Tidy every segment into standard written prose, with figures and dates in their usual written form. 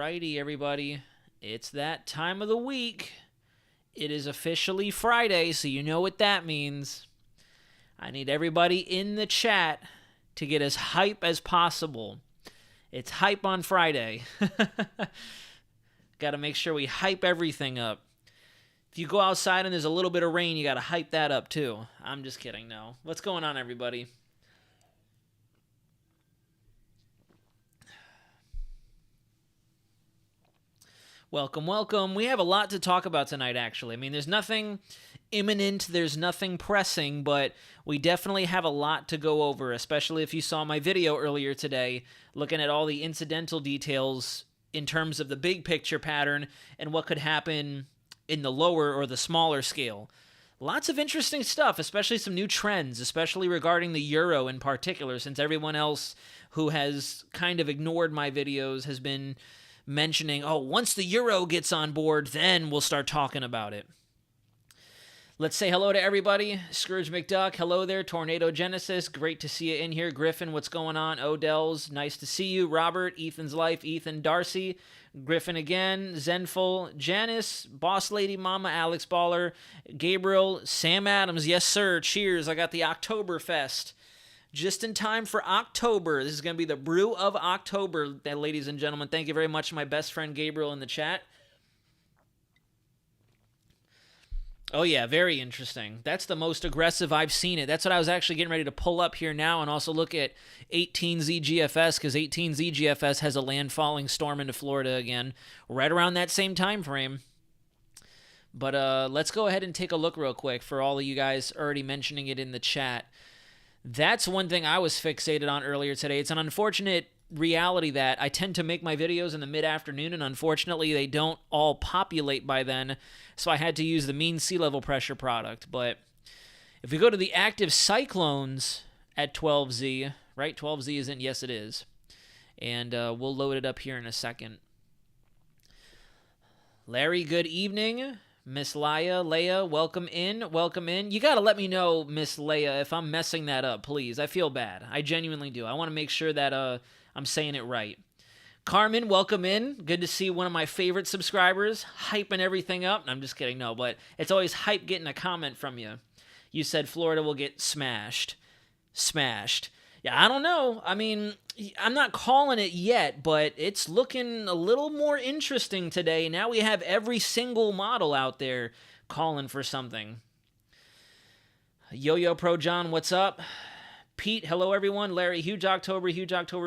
Alrighty, everybody. It's that time of the week. It is officially Friday, so you know what that means. I need everybody in the chat to get as hype as possible. It's hype on Friday. Got to make sure we hype everything up. If you go outside and there's a little bit of rain, you got to hype that up too. I'm just kidding, no. What's going on, everybody? Welcome, welcome. We have a lot to talk about tonight, actually. I mean, there's nothing imminent, there's nothing pressing, but we definitely have a lot to go over, especially if you saw my video earlier today, looking at all the incidental details in terms of the big picture pattern and what could happen in the lower or the smaller scale. Lots of interesting stuff, especially some new trends, especially regarding the euro in particular, since everyone else who has kind of ignored my videos has been mentioning, oh, once the euro gets on board, then we'll start talking about it. Let's say hello to everybody. Scrooge McDuck, hello there. Tornado Genesis, great to see you in here. Griffin, what's going on? Odell's, nice to see you. Robert, Ethan's Life, Ethan, Darcy, Griffin again, Zenful, Janice, Boss Lady Mama, Alex Baller, Gabriel, Sam Adams, yes sir, cheers. I got the Oktoberfest. Just in time for October. This is going to be the brew of October, ladies and gentlemen. Thank you very much to my best friend Gabriel in the chat. Oh, yeah, very interesting. That's the most aggressive I've seen it. That's what I was actually getting ready to pull up here now and also look at 18ZGFS, because 18ZGFS has a landfalling storm into Florida again, right around that same time frame. But let's go ahead and take a look real quick for all of you guys already mentioning it in the chat. That's one thing I was fixated on earlier today. It's an unfortunate reality that I tend to make my videos in the mid-afternoon, and unfortunately they don't all populate by then, so I had to use the mean sea level pressure product. But if we go to the active cyclones at 12Z, right? 12Z isn't? Yes, it is. And we'll load it up here in a second. Larry, good evening. Miss Leia, welcome in, welcome in. You got to let me know, Miss Leia, if I'm messing that up, please. I feel bad. I genuinely do. I want to make sure that I'm saying it right. Carmen, welcome in. Good to see one of my favorite subscribers hyping everything up. I'm just kidding, no, but it's always hype getting a comment from you. You said Florida will get smashed. Smashed. Yeah, I don't know. I mean, I'm not calling it yet, but it's looking a little more interesting today. Now we have every single model out there calling for something. Yo-Yo Pro John, what's up? Pete, hello everyone. Larry, huge October,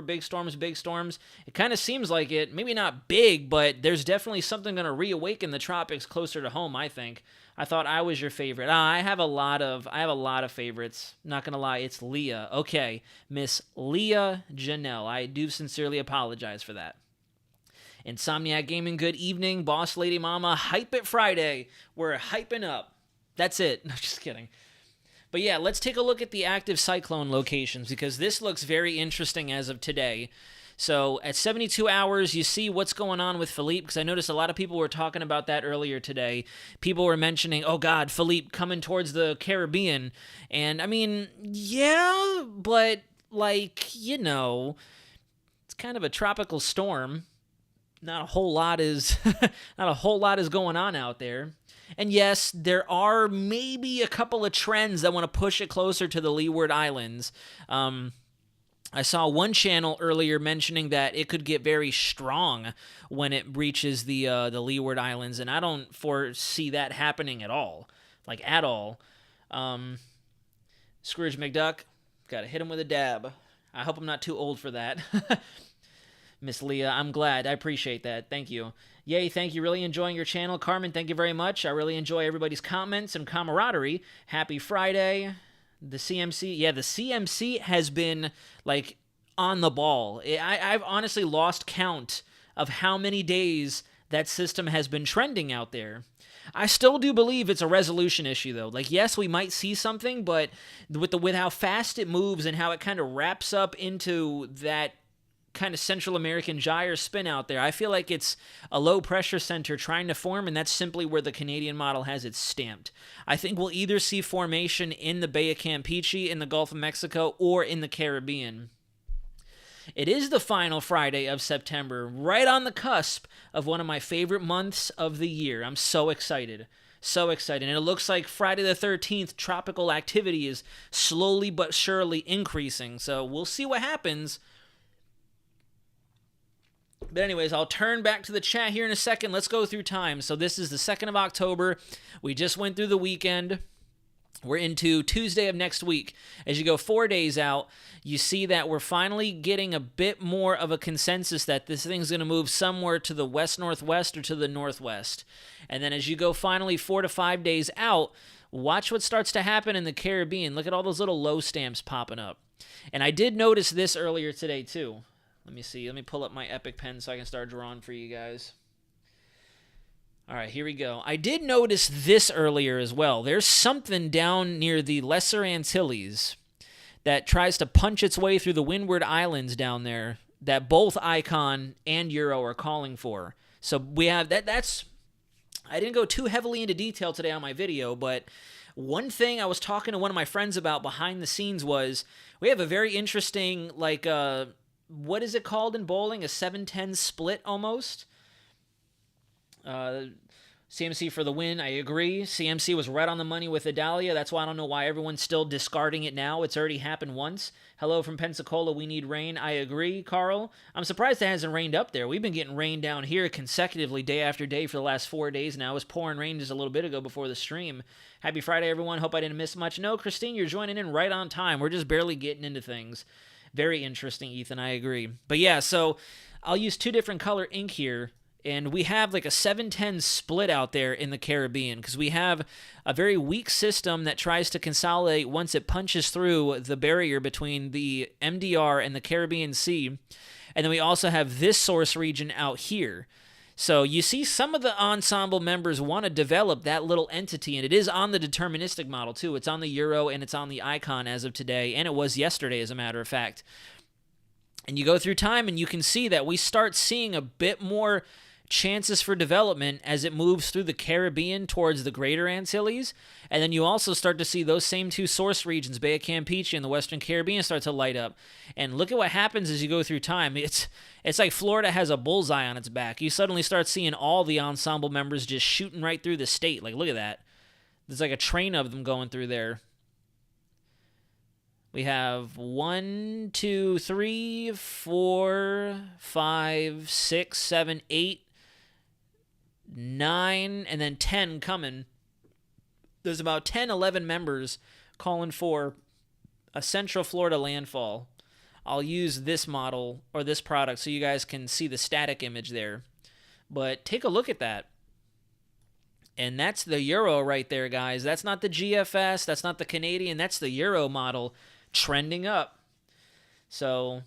big storms, big storms. It kind of seems like it. Maybe not big, but there's definitely something going to reawaken the tropics closer to home, I think. I thought I was your favorite. I have a lot of favorites. Not gonna lie, it's Leah. Okay, Miss Leah Janelle. I do sincerely apologize for that. Insomniac Gaming, good evening. Boss Lady Mama, hype it Friday. We're hyping up. That's it. No, just kidding. But yeah, let's take a look at the active cyclone locations, because this looks very interesting as of today. So at 72 hours, you see what's going on with Philippe, because I noticed a lot of people were talking about that earlier today. People were mentioning, oh God, Philippe coming towards the Caribbean. And I mean, yeah, but like, you know, it's kind of a tropical storm. Not a whole lot is going on out there. And yes, there are maybe a couple of trends that want to push it closer to the Leeward Islands. I saw one channel earlier mentioning that it could get very strong when it reaches the Leeward Islands, and I don't foresee that happening at all. Like, at all. Scrooge McDuck, gotta hit him with a dab. I hope I'm not too old for that. Miss Leah, I'm glad. I appreciate that. Thank you. Yay, thank you. Really enjoying your channel. Carmen, thank you very much. I really enjoy everybody's comments and camaraderie. Happy Friday. The CMC, yeah, the CMC has been, like, on the ball. I've honestly lost count of how many days that system has been trending out there. I still do believe it's a resolution issue, though. Like, yes, we might see something, but with how fast it moves and how it kind of wraps up into that kind of Central American gyre spin out there, I feel like it's a low-pressure center trying to form, and that's simply where the Canadian model has it stamped. I think we'll either see formation in the Bay of Campeche, in the Gulf of Mexico, or in the Caribbean. It is the final Friday of September, right on the cusp of one of my favorite months of the year. I'm so excited. So excited. And it looks like Friday the 13th, tropical activity is slowly but surely increasing. So we'll see what happens. But anyways, I'll turn back to the chat here in a second. Let's go through time. So this is the 2nd of October. We just went through the weekend. We're into Tuesday of next week. As you go 4 days out, you see that we're finally getting a bit more of a consensus that this thing's going to move somewhere to the west-northwest or to the northwest. And then as you go finally 4 to 5 days out, watch what starts to happen in the Caribbean. Look at all those little low stamps popping up. And I did notice this earlier today too. Let me see. Let me pull up my Epic pen so I can start drawing for you guys. All right, here we go. I did notice this earlier as well. There's something down near the Lesser Antilles that tries to punch its way through the Windward Islands down there that both Icon and Euro are calling for. So we have that's I didn't go too heavily into detail today on my video, but one thing I was talking to one of my friends about behind the scenes was we have a very interesting, like, what is it called in bowling? A 7-10 split almost? CMC for the win, I agree. CMC was right on the money with Idalia. That's why I don't know why everyone's still discarding it now. It's already happened once. Hello from Pensacola, we need rain. I agree, Carl. I'm surprised it hasn't rained up there. We've been getting rain down here consecutively day after day for the last 4 days now. It was pouring rain just a little bit ago before the stream. Happy Friday, everyone. Hope I didn't miss much. No, Christine, you're joining in right on time. We're just barely getting into things. Very interesting, Ethan. I agree. But yeah, so I'll use 2 different color ink here. And we have like a 7-10 split out there in the Caribbean because we have a very weak system that tries to consolidate once it punches through the barrier between the MDR and the Caribbean Sea. And then we also have this source region out here. So you see some of the ensemble members want to develop that little entity, and it is on the deterministic model too. It's on the Euro and it's on the Icon as of today, and it was yesterday as a matter of fact. And you go through time and you can see that we start seeing a bit more chances for development as it moves through the Caribbean towards the Greater Antilles, and then you also start to see those same 2 source regions, Bay of Campeche and the Western Caribbean, start to light up. And look at what happens as you go through time. It's like Florida has a bullseye on its back. You suddenly start seeing all the ensemble members just shooting right through the state. Like, look at that. There's like a train of them going through there. We have 1, 2, 3, 4, 5, 6, 7, 8, 9, and then 10 coming. There's about 10, 11 members calling for a Central Florida landfall. I'll use this model or this product so you guys can see the static image there. But take a look at that. And that's the Euro right there, guys. That's not the GFS. That's not the Canadian. That's the Euro model trending up. So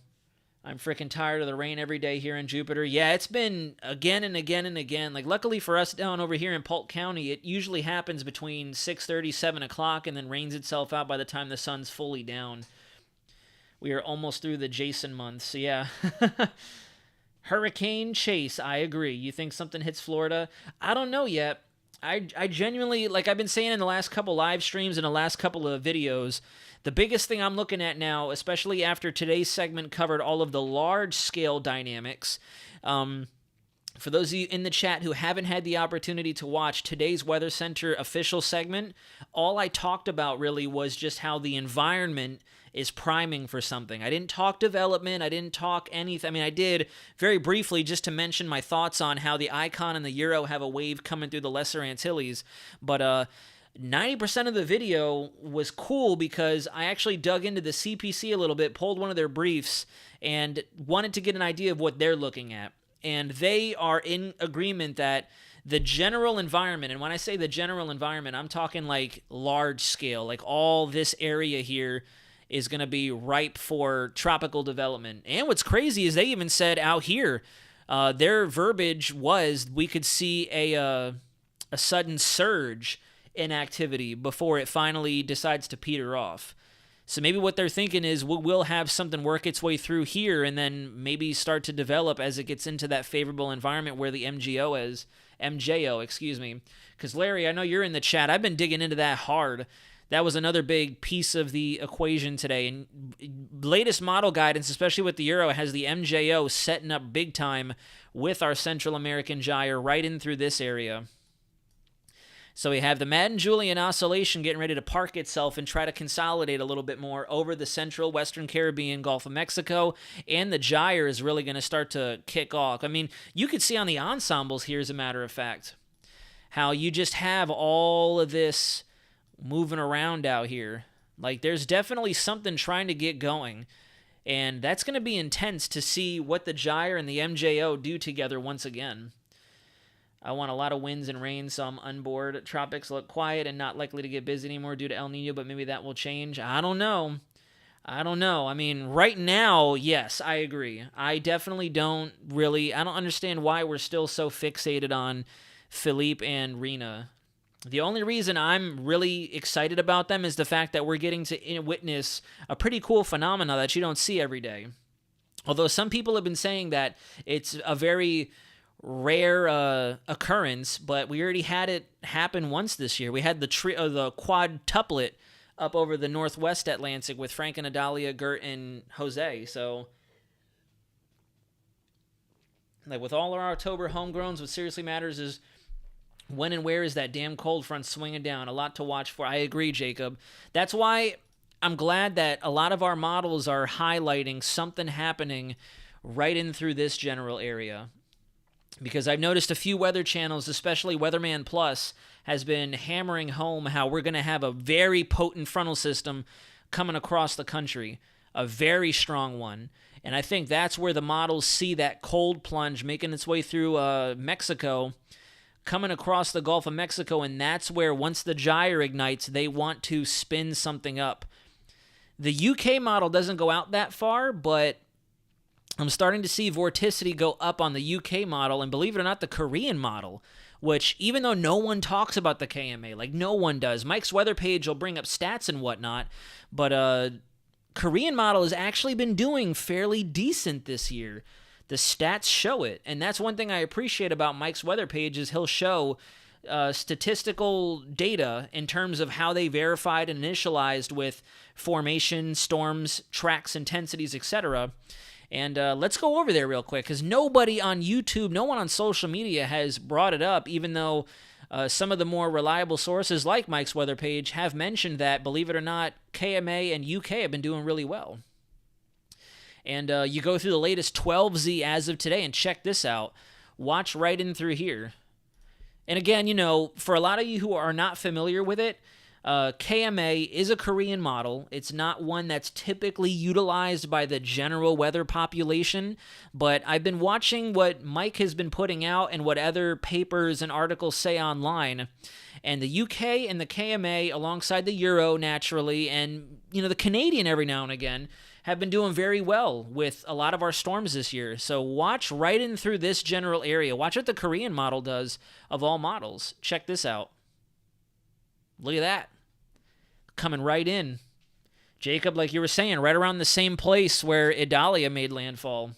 I'm freaking tired of the rain every day here in Jupiter. Yeah, it's been again and again and again. Like, luckily for us down over here in Polk County, it usually happens between 6:30, 7 o'clock, and then rains itself out by the time the sun's fully down. We are almost through the Jason month, so yeah. Hurricane Chase, I agree. You think something hits Florida? I don't know yet. I genuinely, like I've been saying in the last couple live streams and the last couple of videos, the biggest thing I'm looking at now, especially after today's segment covered all of the large-scale dynamics, for those of you in the chat who haven't had the opportunity to watch today's Weather Center official segment, all I talked about really was just how the environment is priming for something. I didn't talk development. I didn't talk anything. I mean, I did very briefly just to mention my thoughts on how the Icon and the Euro have a wave coming through the Lesser Antilles, but 90% of the video was cool because I actually dug into the CPC a little bit, pulled one of their briefs, and wanted to get an idea of what they're looking at. And they are in agreement that the general environment, and when I say the general environment, I'm talking like large scale, like all this area here is going to be ripe for tropical development. And what's crazy is they even said out here, their verbiage was we could see a sudden surge in activity before it finally decides to peter off. So maybe what they're thinking is we'll have something work its way through here and then maybe start to develop as it gets into that favorable environment where the MJO, excuse me. Because Larry, I know you're in the chat. I've been digging into that hard. That was another big piece of the equation today. And latest model guidance, especially with the Euro, has the MJO setting up big time with our Central American gyre right in through this area. So we have the Madden-Julian Oscillation getting ready to park itself and try to consolidate a little bit more over the Central Western Caribbean, Gulf of Mexico, and the gyre is really going to start to kick off. I mean, you could see on the ensembles here, as a matter of fact, how you just have all of this moving around out here. Like, there's definitely something trying to get going, and that's going to be intense to see what the gyre and the MJO do together once again. I want a lot of winds and rain, so I'm unboard. Tropics look quiet and not likely to get busy anymore due to El Nino, but maybe that will change. I don't know. I mean, right now, yes, I agree. I definitely don't understand why we're still so fixated on Philippe and Rena. The only reason I'm really excited about them is the fact that we're getting to witness a pretty cool phenomena that you don't see every day. Although some people have been saying that it's a very rare occurrence, but we already had it happen once this year. We had the quadtuplet up over the Northwest Atlantic with Frank and Adalia, Gert, and Jose. So, like, with all our October homegrowns, what seriously matters is when and where is that damn cold front swinging down. A lot to watch for. I agree, Jacob. That's why I'm glad that a lot of our models are highlighting something happening right in through this general area. Because I've noticed a few weather channels, especially Weatherman Plus, has been hammering home how we're going to have a very potent frontal system coming across the country, a very strong one. And I think that's where the models see that cold plunge making its way through Mexico, coming across the Gulf of Mexico, and that's where, once the gyre ignites, they want to spin something up. The UK model doesn't go out that far, but I'm starting to see vorticity go up on the UK model, and believe it or not, the Korean model, which, even though no one talks about the KMA, like no one does, Mike's weather page will bring up stats and whatnot, but Korean model has actually been doing fairly decent this year. The stats show it, and that's one thing I appreciate about Mike's weather page is he'll show statistical data in terms of how they verified and initialized with formation, storms, tracks, intensities, etc., and let's go over there real quick, because nobody on YouTube, no one on social media has brought it up, even though some of the more reliable sources like Mike's weather page have mentioned that, believe it or not, KMA and UK have been doing really well. And you go through the latest 12Z as of today, and check this out. Watch right in through here. And again, for a lot of you who are not familiar with it, KMA is a Korean model. It's not one that's typically utilized by the general weather population, but I've been watching what Mike has been putting out and what other papers and articles say online. And the UK and the KMA, alongside the Euro, naturally, and the Canadian every now and again, have been doing very well with a lot of our storms this year. So watch right in through this general area. Watch what the Korean model does of all models. Check this out. Look at that. Coming right in. Jacob, like you were saying, right around the same place where Idalia made landfall.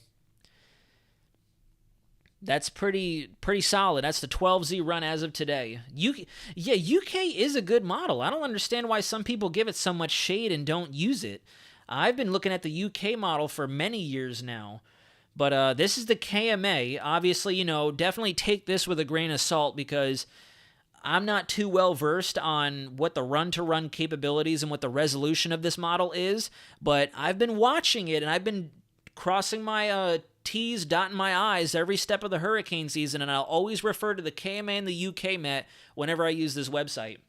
That's pretty solid. That's the 12Z run as of today. UK is a good model. I don't understand why some people give it so much shade and don't use it. I've been looking at the UK model for many years now. But this is the KMA. Obviously, definitely take this with a grain of salt, because I'm not too well versed on what the run-to-run capabilities and what the resolution of this model is, but I've been watching it, and I've been crossing my T's, dotting my I's every step of the hurricane season, and I'll always refer to the KMA and the UK Met whenever I use this website.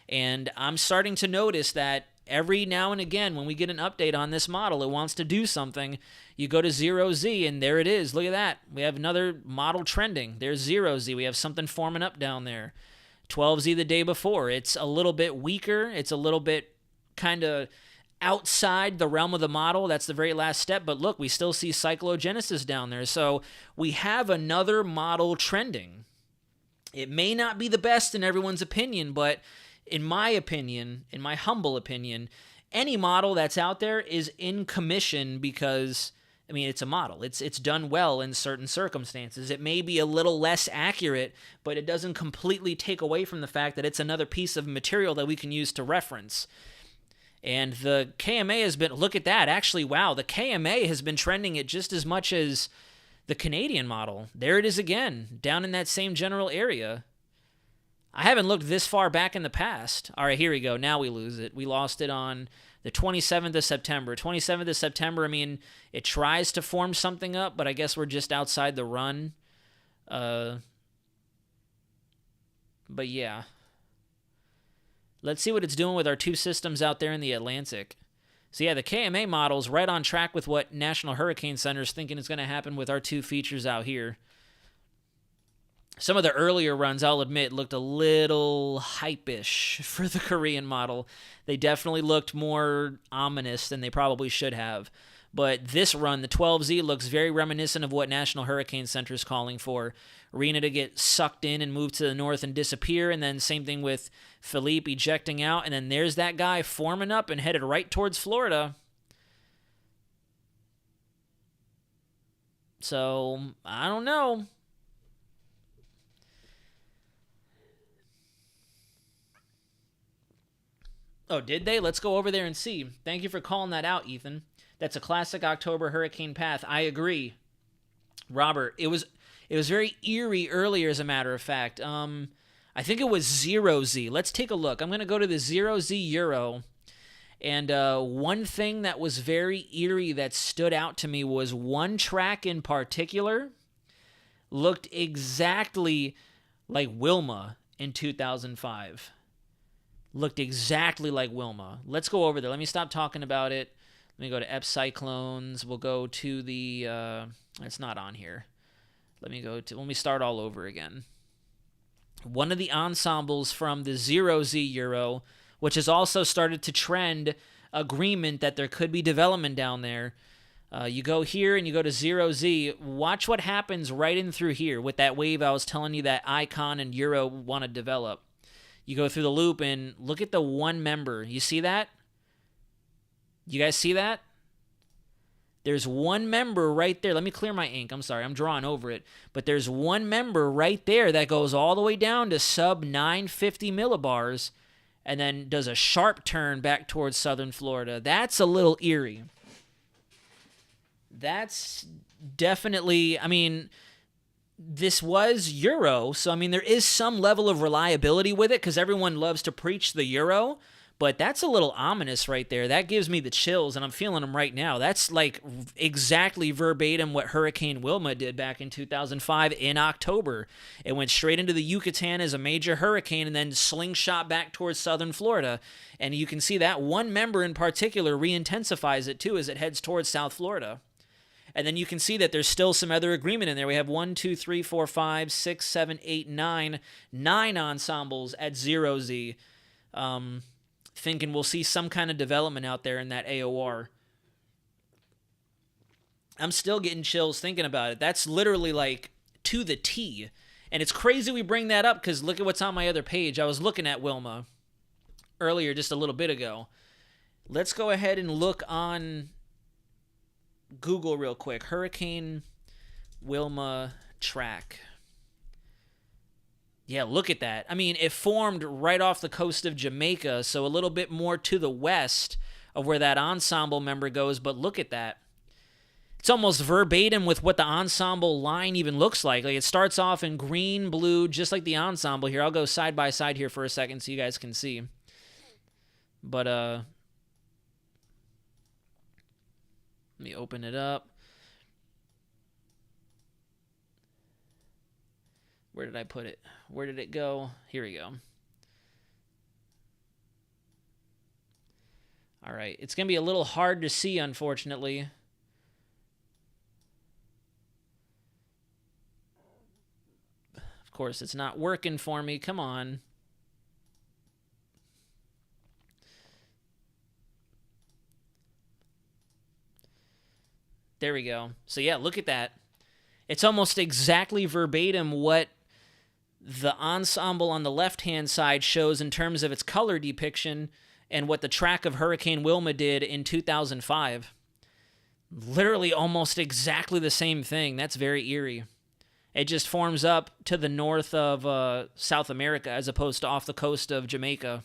And I'm starting to notice that every now and again, when we get an update on this model, it wants to do something. You go to 0Z, and there it is. Look at that. We have another model trending. There's 0Z. We have something forming up down there. 12Z the day before. It's a little bit weaker. It's a little bit kind of outside the realm of the model. That's the very last step. But look, we still see cyclogenesis down there. So we have another model trending. It may not be the best in everyone's opinion, but in my opinion, in my humble opinion, any model that's out there is in commission because I mean, it's a model. It's done well in certain circumstances. It may be a little less accurate, but it doesn't completely take away from the fact that it's another piece of material that we can use to reference. And the KMA has been, look at that. Actually, wow, the KMA has been trending at just as much as the Canadian model. There it is again, down in that same general area. I haven't looked this far back in the past. All right, here we go. Now we lose it. We lost it on the 27th of September. 27th of September, I mean, it tries to form something up, but I guess we're just outside the run. But yeah. Let's see what it's doing with our two systems out there in the Atlantic. So yeah, the KMA model's right on track with what National Hurricane Center is thinking is going to happen with our two features out here. Some of the earlier runs, I'll admit, looked a little hype-ish for the Korean model. They definitely looked more ominous than they probably should have. But this run, the 12Z, looks very reminiscent of what National Hurricane Center is calling for. Rena to get sucked in and move to the north and disappear, and then same thing with Philippe ejecting out, and then there's that guy forming up and headed right towards Florida. So, I don't know. Oh, did they? Let's go over there and see. Thank you for calling that out, Ethan. That's a classic October hurricane path. I agree. Robert, it was very eerie earlier, as a matter of fact. I think it was 0Z. Let's take a look. I'm going to go to the 0Z Euro. And one thing that was very eerie that stood out to me was one track in particular looked exactly like Wilma in 2005. Looked exactly like Wilma. Let's go over there. Let me stop talking about it. Let me go to Cyclones. We'll go to the... it's not on here. Let me start all over again. One of the ensembles from the 0Z Euro, which has also started to trend agreement that there could be development down there. You go here and you go to 0Z. Watch what happens right in through here with that wave I was telling you that Icon and Euro want to develop. You go through the loop and look at the one member. You see that? You guys see that? There's one member right there. Let me clear my ink. I'm sorry. I'm drawing over it. But there's one member right there that goes all the way down to sub 950 millibars and then does a sharp turn back towards southern Florida. That's a little eerie. That's definitely, I mean... This was Euro, so I mean there is some level of reliability with it because everyone loves to preach the Euro, but that's a little ominous right there. That gives me the chills, and I'm feeling them right now. That's like exactly verbatim what Hurricane Wilma did back in 2005 in October. It went straight into the Yucatan as a major hurricane and then slingshot back towards southern Florida, and you can see that one member in particular re-intensifies it too as it heads towards South Florida. And then you can see that there's still some other agreement in there. We have 1, 2, 3, 4, 5, 6, 7, 8, 9 ensembles at 0Z. Thinking we'll see some kind of development out there in that AOR. I'm still getting chills thinking about it. That's literally like to the T. And it's crazy we bring that up because look at what's on my other page. I was looking at Wilma earlier just a little bit ago. Let's go ahead and look on Google real quick. Hurricane Wilma track. Yeah, look at that. I mean, it formed right off the coast of Jamaica, so a little bit more to the west of where that ensemble member goes, but look at that. It's almost verbatim with what the ensemble line even looks like. Like it starts off in green, blue, just like the ensemble here. I'll go side by side here for a second so you guys can see. But, let me open it up. Where did I put it? Where did it go? Here we go. All right. It's going to be a little hard to see, unfortunately. Of course, it's not working for me. Come on. There we go. So yeah, look at that. It's almost exactly verbatim what the ensemble on the left-hand side shows in terms of its color depiction and what the track of Hurricane Wilma did in 2005. Literally almost exactly the same thing. That's very eerie. It just forms up to the north of South America as opposed to off the coast of Jamaica.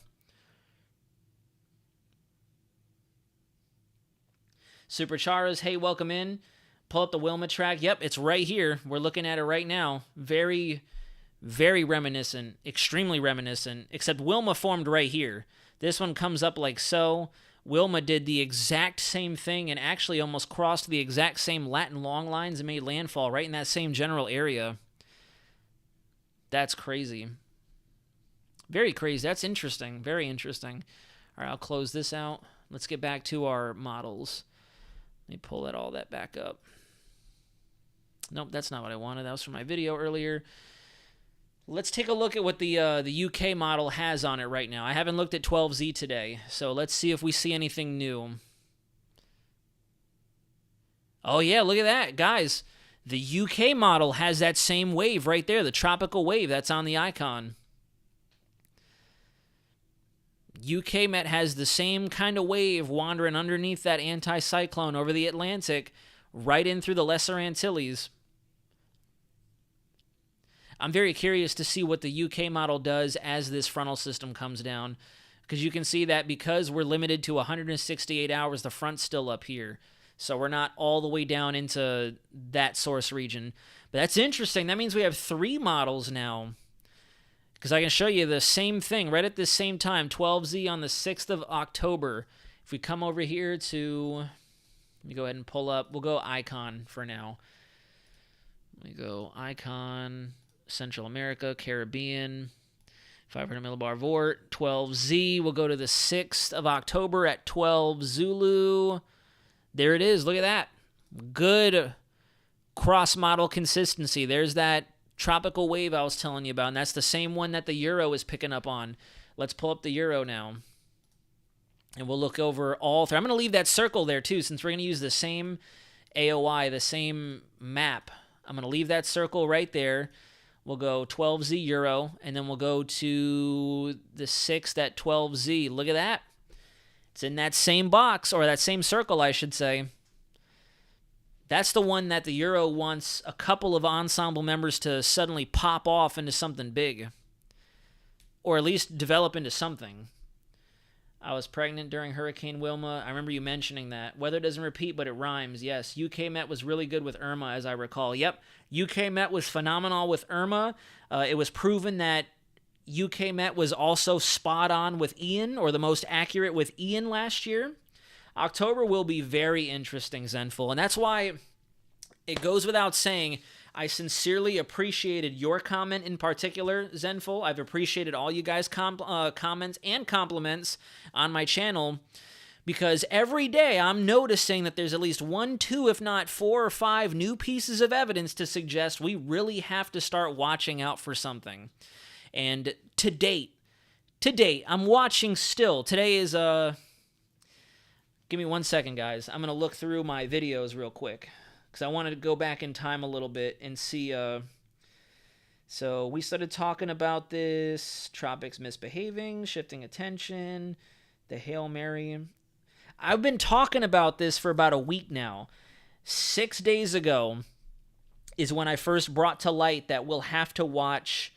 Super Charas, hey, welcome in. Pull up the Wilma track. Yep, it's right here. We're looking at it right now. Very, very reminiscent. Extremely reminiscent. Except Wilma formed right here. This one comes up like so. Wilma did the exact same thing and actually almost crossed the exact same Latin long lines and made landfall right in that same general area. That's crazy. Very crazy. That's interesting. Very interesting. All right, I'll close this out. Let's get back to our models. Let me pull all that back up. Nope, that's not what I wanted. That was from my video earlier. Let's take a look at what the UK model has on it right now. I haven't looked at 12Z today, so let's see if we see anything new. Oh yeah, look at that, guys. The UK model has that same wave right there, the tropical wave that's on the icon. UK Met has the same kind of wave wandering underneath that anticyclone over the Atlantic, right in through the Lesser Antilles. I'm very curious to see what the UK model does as this frontal system comes down, because you can see that because we're limited to 168 hours, the front's still up here. So we're not all the way down into that source region. But that's interesting. That means we have 3 models now, because I can show you the same thing right at the same time, 12Z on the 6th of October. If we come over here to, let me go ahead and pull up, we'll go icon for now. Let me go icon, Central America, Caribbean, 500 millibar vort, 12Z. We'll go to the 6th of October at 12 Zulu. There it is. Look at that. Good cross-model consistency. There's that tropical wave I was telling you about, and that's the same one that the Euro is picking up on. Let's pull up the Euro now, and we'll look over all 3. I'm going to leave that circle there, too, since we're going to use the same AOI, the same map. I'm going to leave that circle right there. We'll go 12Z Euro, and then we'll go to the 6th at 12Z. Look at that. It's in that same box, or that same circle, I should say. That's the one that the Euro wants a couple of ensemble members to suddenly pop off into something big, or at least develop into something. I was pregnant during Hurricane Wilma. I remember you mentioning that. Weather doesn't repeat, but it rhymes. Yes, UK Met was really good with Irma, as I recall. Yep, UK Met was phenomenal with Irma. It was proven that UK Met was also spot on with Ian, or the most accurate with Ian last year. October will be very interesting, Zenful, and that's why it goes without saying I sincerely appreciated your comment in particular, Zenful. I've appreciated all you guys' comments and compliments on my channel, because every day I'm noticing that there's at least 1, 2, if not 4 or 5 new pieces of evidence to suggest we really have to start watching out for something. And to date, I'm watching still. Today is, give me 1 second, guys. I'm going to look through my videos real quick, because I wanted to go back in time a little bit and see, so we started talking about this, tropics misbehaving, shifting attention, the Hail Mary. I've been talking about this for about a week now. 6 days ago is when I first brought to light that we'll have to watch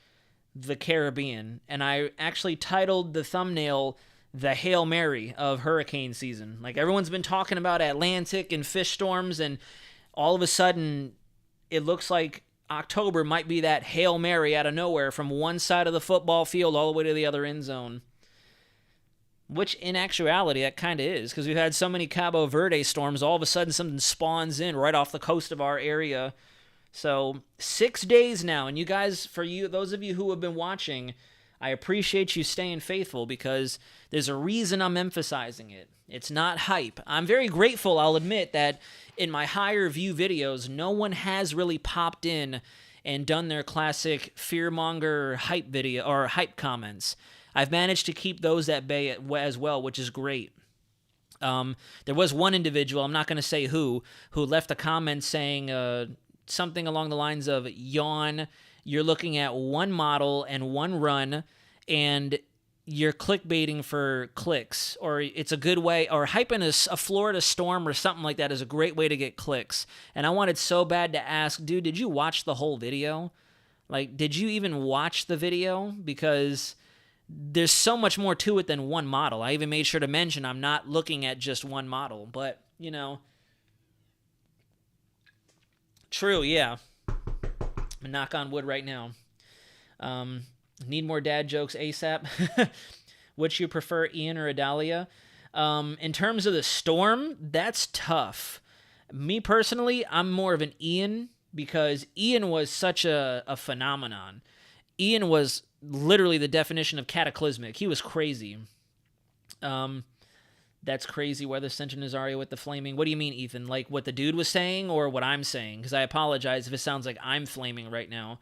the Caribbean, and I actually titled the thumbnail the Hail Mary of hurricane season. Like, everyone's been talking about Atlantic and fish storms, and all of a sudden it looks like October might be that Hail Mary out of nowhere from one side of the football field all the way to the other end zone. Which, in actuality, that kind of is, because we've had so many Cabo Verde storms, all of a sudden something spawns in right off the coast of our area. So 6 days now, and you guys, for you, those of you who have been watching, I appreciate you staying faithful, because there's a reason I'm emphasizing it. It's not hype. I'm very grateful, I'll admit, that in my higher view videos, no one has really popped in and done their classic fearmonger hype video or hype comments. I've managed to keep those at bay as well, which is great. There was one individual, I'm not going to say who left a comment saying something along the lines of, yawn, you're looking at one model and one run, and you're clickbaiting for clicks, or it's a good way, or hyping a Florida storm or something like that is a great way to get clicks. And I wanted so bad to ask, dude, did you watch the whole video? Like, did you even watch the video? Because there's so much more to it than one model. I even made sure to mention I'm not looking at just one model, but, you know. True, yeah. I'm gonna knock on wood right now. Need more dad jokes ASAP. Which you prefer, Ian or Adalia? In terms of the storm, that's tough. Me personally, I'm more of an Ian because Ian was such a phenomenon. Ian was literally the definition of cataclysmic. He was crazy. That's crazy. Wxcenter Nazario with the flaming. What do you mean, Ethan? Like what the dude was saying or what I'm saying? Because I apologize if it sounds like I'm flaming right now.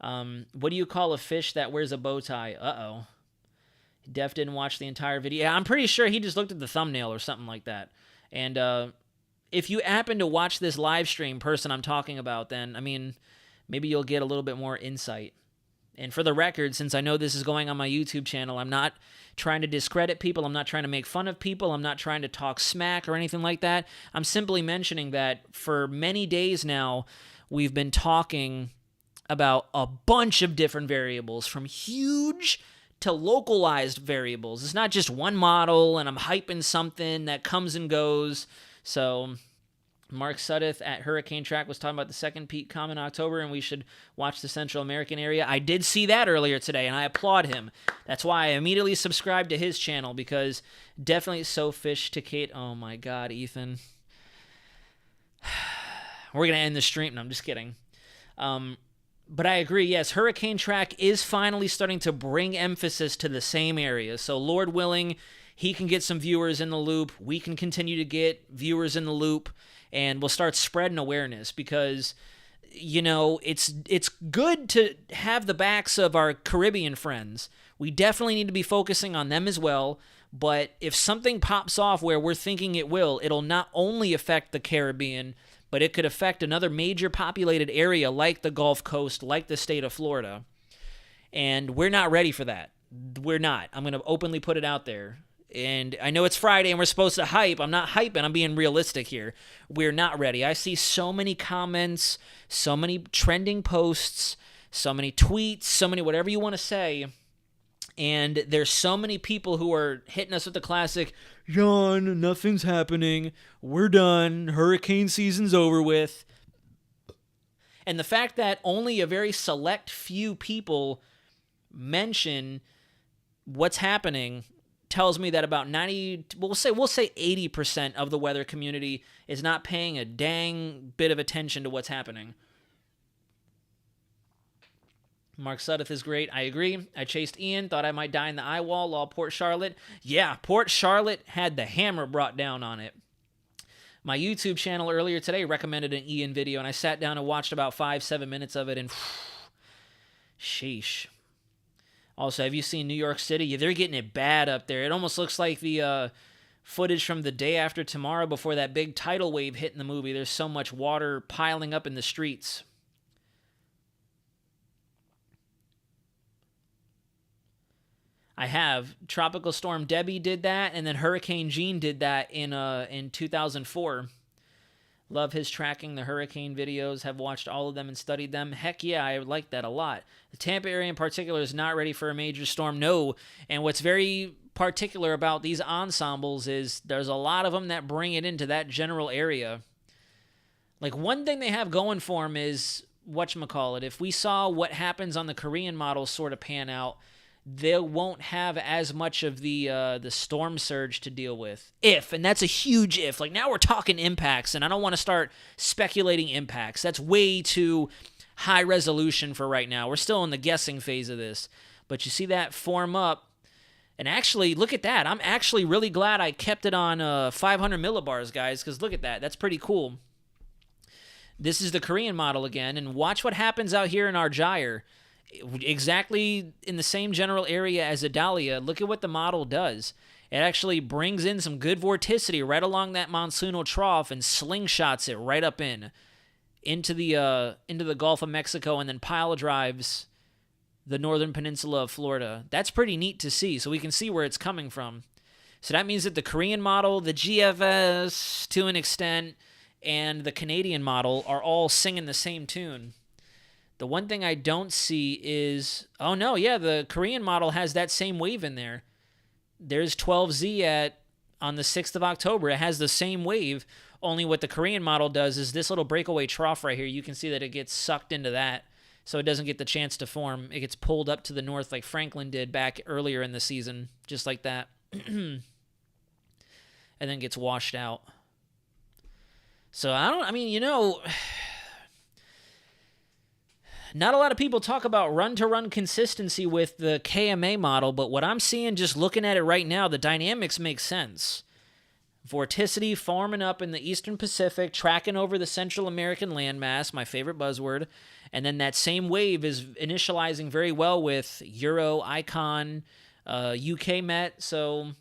What do you call a fish that wears a bow tie? Uh-oh. Def didn't watch the entire video. Yeah, I'm pretty sure he just looked at the thumbnail or something like that. And if you happen to watch this live stream person I'm talking about, then, I mean, maybe you'll get a little bit more insight. And for the record, since I know this is going on my YouTube channel, I'm not trying to discredit people. I'm not trying to make fun of people. I'm not trying to talk smack or anything like that. I'm simply mentioning that for many days now, we've been talking about a bunch of different variables, from huge to localized variables. It's not just one model, and I'm hyping something that comes and goes. So Mark Suddeth at Hurricane Track was talking about the second peak come in October, and we should watch the Central American area. I did see that earlier today, and I applaud him. That's why I immediately subscribed to his channel, because definitely so fish to Kate. Oh my God, Ethan. We're going to end the stream. No, I'm just kidding. But I agree, yes, Hurricane Track is finally starting to bring emphasis to the same area. So Lord willing, he can get some viewers in the loop. We can continue to get viewers in the loop. And we'll start spreading awareness because, you know, it's good to have the backs of our Caribbean friends. We definitely need to be focusing on them as well. But if something pops off where we're thinking it will, it'll not only affect the Caribbean, but it could affect another major populated area like the Gulf Coast, like the state of Florida. And we're not ready for that. We're not. I'm going to openly put it out there. And I know it's Friday and we're supposed to hype. I'm not hyping. I'm being realistic here. We're not ready. I see so many comments, so many trending posts, so many tweets, so many whatever you want to say. And there's so many people who are hitting us with the classic, John, nothing's happening. We're done. Hurricane season's over with. And the fact that only a very select few people mention what's happening tells me that about 90, we'll say 80% of the weather community is not paying a dang bit of attention to what's happening. Mark Suddeth is great. I agree. I chased Ian, thought I might die in the eye wall while Port Charlotte. Yeah, Port Charlotte had the hammer brought down on it. My YouTube channel earlier today recommended an Ian video, and I sat down and watched about 5-7 minutes of it, and sheesh. Also, have you seen New York City? Yeah, they're getting it bad up there. It almost looks like the footage from The Day After Tomorrow before that big tidal wave hit in the movie. There's so much water piling up in the streets. I have. Tropical Storm Debbie did that, and then Hurricane Gene did that in 2004. Love his tracking the hurricane videos. Have watched all of them and studied them. Heck yeah, I like that a lot. The Tampa area in particular is not ready for a major storm. No. And what's very particular about these ensembles is there's a lot of them that bring it into that general area. Like, one thing they have going for them is, whatchamacallit, if we saw what happens on the Korean models sort of pan out, they won't have as much of the storm surge to deal with. And that's a huge if. Like, now we're talking impacts, and I don't want to start speculating impacts. That's way too high resolution for right now. We're still in the guessing phase of this. But you see that form up, and actually, look at that. I'm actually really glad I kept it on 500 millibars, guys, because look at that. That's pretty cool. This is the Korean model again, and watch what happens out here in our gyre. Exactly in the same general area as Adalia. Look at what the model does. It actually brings in some good vorticity right along that monsoonal trough and slingshots it right up into the Gulf of Mexico, and then pile drives the northern peninsula of Florida. That's pretty neat to see, so we can see where it's coming from. So that means that the Korean model, the GFS to an extent, and the Canadian model are all singing the same tune. The one thing I don't see is, oh no, yeah, the Korean model has that same wave in there. There's 12Z on the 6th of October. It has the same wave, only what the Korean model does is this little breakaway trough right here. You can see that it gets sucked into that, so it doesn't get the chance to form. It gets pulled up to the north like Franklin did back earlier in the season, just like that. And then gets washed out. So not a lot of people talk about run-to-run consistency with the KMA model, but what I'm seeing just looking at it right now, the dynamics make sense. Vorticity forming up in the Eastern Pacific, tracking over the Central American landmass, my favorite buzzword, and then that same wave is initializing very well with Euro, Icon, UK Met, so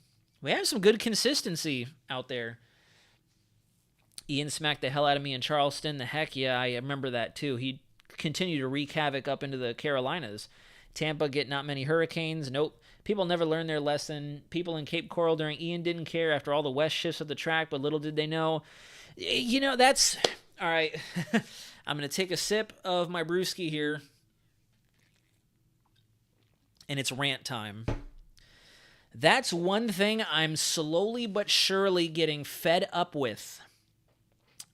we have some good consistency out there. Ian smacked the hell out of me in Charleston. The heck yeah, I remember that too. He continued to wreak havoc up into the Carolinas. Tampa get not many hurricanes. Nope. People never learn their lesson. People in Cape Coral during Ian didn't care after all the west shifts of the track, but little did they know. That's... All right. I'm going to take a sip of my brewski here. And it's rant time. That's one thing I'm slowly but surely getting fed up with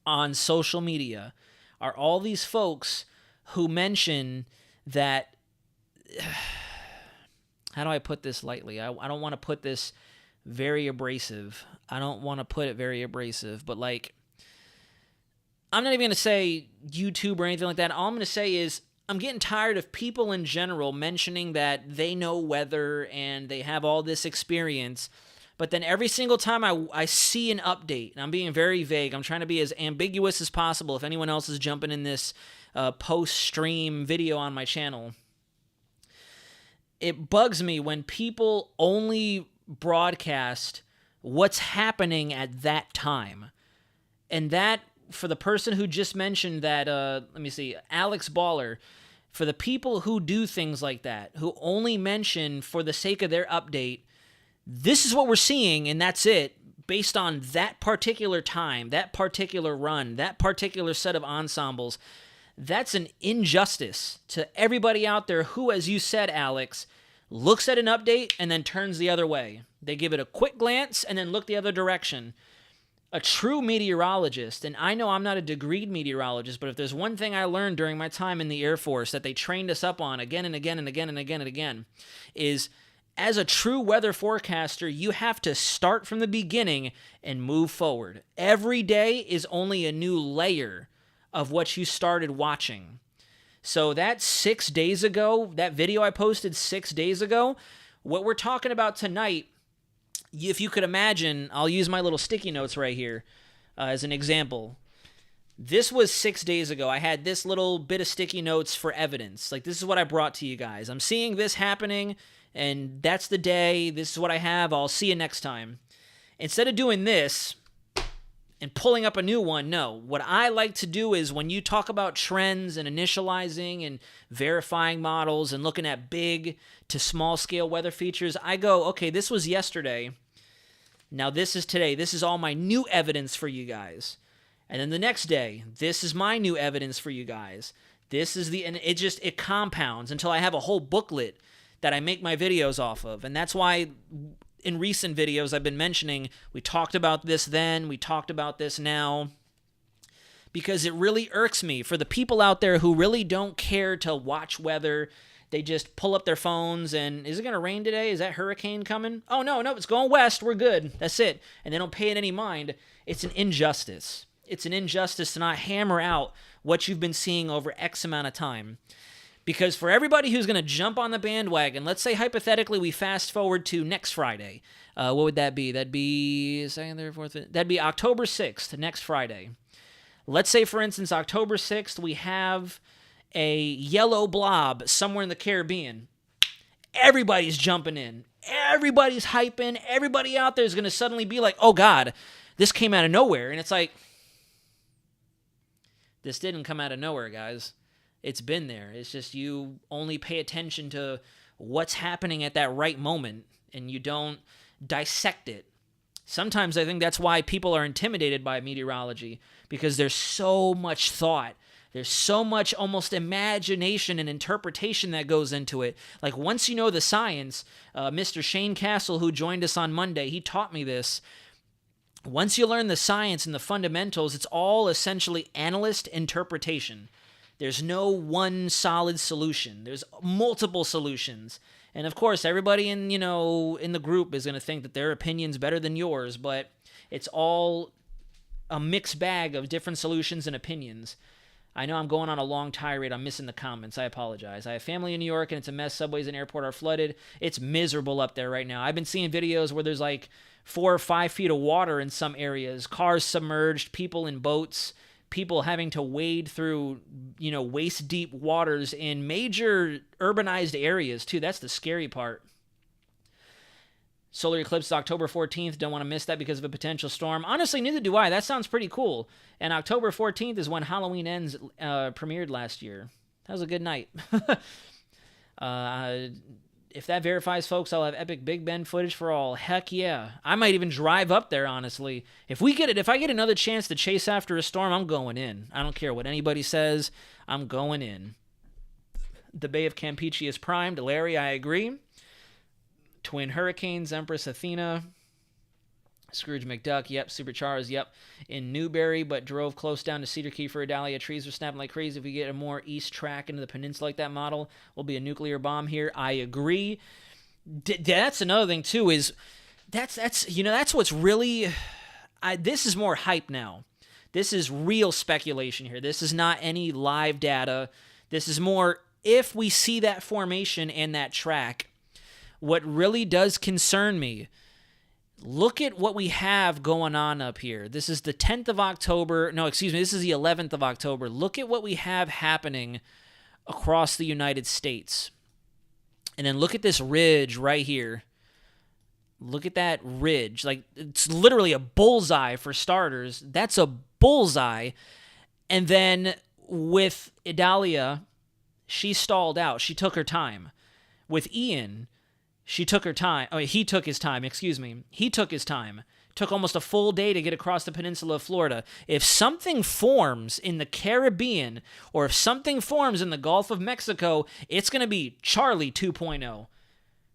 on social media, are all these folks who mention that... How do I put this lightly? I don't want to put this very abrasive. I don't want to put it very abrasive, but like, I'm not even going to say YouTube or anything like that. All I'm going to say is I'm getting tired of people in general mentioning that they know weather and they have all this experience, but then every single time I see an update, and I'm being very vague, I'm trying to be as ambiguous as possible if anyone else is jumping in this post-stream video on my channel. It bugs me when people only broadcast what's happening at that time. And that, for the person who just mentioned that, Alex Baller, for the people who do things like that, who only mention for the sake of their update, this is what we're seeing and that's it, based on that particular time, that particular run, that particular set of ensembles. That's an injustice to everybody out there who, as you said, Alex, looks at an update and then turns the other way. They give it a quick glance and then look the other direction. A true meteorologist, and I know I'm not a degreed meteorologist, but if there's one thing I learned during my time in the Air Force that they trained us up on again and again and again and again and again, is as a true weather forecaster, you have to start from the beginning and move forward. Every day is only a new layer of what you started watching. So that 6 days ago, that video I posted 6 days ago, what we're talking about tonight, if you could imagine, I'll use my little sticky notes right here as an example. This was 6 days ago. I had this little bit of sticky notes for evidence. Like, this is what I brought to you guys. I'm seeing this happening, and that's the day. This is what I have. I'll see you next time. Instead of doing this and pulling up a new one, no. What I like to do is when you talk about trends and initializing and verifying models and looking at big to small scale weather features, I go, okay, this was yesterday. Now this is today. This is all my new evidence for you guys. And then the next day, this is my new evidence for you guys. And it compounds until I have a whole booklet that I make my videos off of. And that's why in recent videos I've been mentioning, we talked about this then, we talked about this now, because it really irks me for the people out there who really don't care to watch weather. They just pull up their phones and, is it going to rain today? Is that hurricane coming? Oh, no, it's going west. We're good. That's it. And they don't pay it any mind. It's an injustice. It's an injustice to not hammer out what you've been seeing over X amount of time. Because for everybody who's going to jump on the bandwagon, let's say hypothetically we fast forward to next Friday. What would that be? That'd be that'd be October 6th, next Friday. Let's say, for instance, October 6th, we have a yellow blob somewhere in the Caribbean. Everybody's jumping in. Everybody's hyping. Everybody out there is going to suddenly be like, oh, God, this came out of nowhere. And it's like, this didn't come out of nowhere, guys. It's been there. It's just you only pay attention to what's happening at that right moment, and you don't dissect it. Sometimes I think that's why people are intimidated by meteorology, because there's so much thought. There's so much almost imagination and interpretation that goes into it. Like once you know the science, Mr. Shane Castle, who joined us on Monday, he taught me this. Once you learn the science and the fundamentals, it's all essentially analyst interpretation. There's no one solid solution. There's multiple solutions. And of course, everybody in the group is going to think that their opinion's better than yours, but it's all a mixed bag of different solutions and opinions. I know I'm going on a long tirade. I'm missing the comments. I apologize. I have family in New York, and it's a mess. Subways and airport are flooded. It's miserable up there right now. I've been seeing videos where there's like 4 or 5 feet of water in some areas, cars submerged, people in boats, people having to wade through, waist-deep waters in major urbanized areas, too. That's the scary part. Solar eclipse is October 14th. Don't want to miss that because of a potential storm. Honestly, neither do I. That sounds pretty cool. And October 14th is when Halloween Ends premiered last year. That was a good night. If that verifies, folks, I'll have epic Big Ben footage for all. Heck yeah. I might even drive up there, honestly. If I get another chance to chase after a storm, I'm going in. I don't care what anybody says. I'm going in. The Bay of Campeche is primed. Larry, I agree. Twin Hurricanes, Empress Athena, Scrooge McDuck, yep. Super Charles, yep. In Newberry, but drove close down to Cedar Key for Idalia. Trees are snapping like crazy. If we get a more east track into the peninsula like that model, will be a nuclear bomb here. I agree. That's another thing too. Is that's what's really. This is more hype now. This is real speculation here. This is not any live data. This is more if we see that formation and that track. What really does concern me, look at what we have going on up here. This is the 10th of October. No, excuse me. This is the 11th of October. Look at what we have happening across the United States. And then look at this ridge right here. Look at that ridge. Like, it's literally a bullseye for starters. That's a bullseye. And then with Idalia, she stalled out. She took her time. With Ian, she took her time. Oh, he took his time, excuse me. He took his time. Took almost a full day to get across the peninsula of Florida. If something forms in the Caribbean or if something forms in the Gulf of Mexico, it's going to be Charlie 2.0.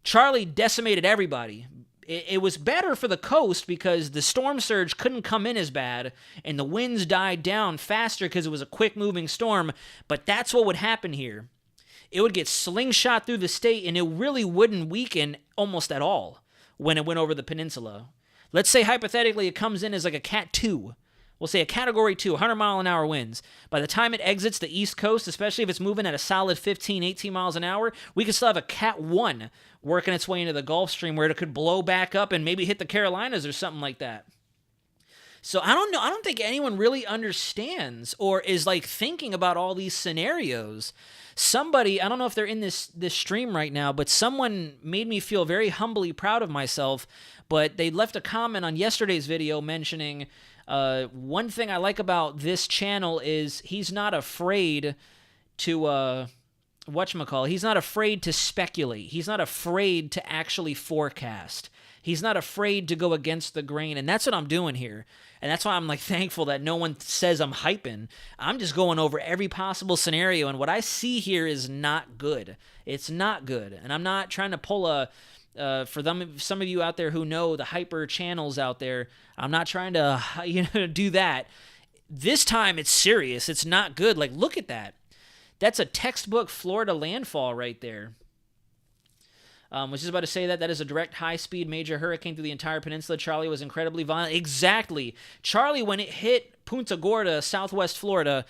Charlie decimated everybody. It was better for the coast because the storm surge couldn't come in as bad and the winds died down faster because it was a quick-moving storm, but that's what would happen here. It would get slingshot through the state, and it really wouldn't weaken almost at all when it went over the peninsula. Let's say, hypothetically, it comes in as like a Cat 2. We'll say a Category 2, 100-mile-an-hour winds. By the time it exits the East Coast, especially if it's moving at a solid 15, 18 miles an hour, we could still have a Cat 1 working its way into the Gulf Stream where it could blow back up and maybe hit the Carolinas or something like that. So I don't know. I don't think anyone really understands or is like thinking about all these scenarios. Somebody, I don't know if they're in this stream right now, but someone made me feel very humbly proud of myself. But they left a comment on yesterday's video mentioning one thing I like about this channel is he's not afraid to he's not afraid to speculate. He's not afraid to actually forecast. He's not afraid to go against the grain, and that's what I'm doing here. And that's why I'm like thankful that no one says I'm hyping. I'm just going over every possible scenario, and what I see here is not good. It's not good, and I'm not trying to pull for some of you out there who know the hyper channels out there, I'm not trying to do that. This time it's serious. It's not good. Like, look at that. That's a textbook Florida landfall right there. Was just about to say that is a direct high-speed major hurricane through the entire peninsula. Charlie was incredibly violent. Exactly. Charlie, when it hit Punta Gorda, southwest Florida,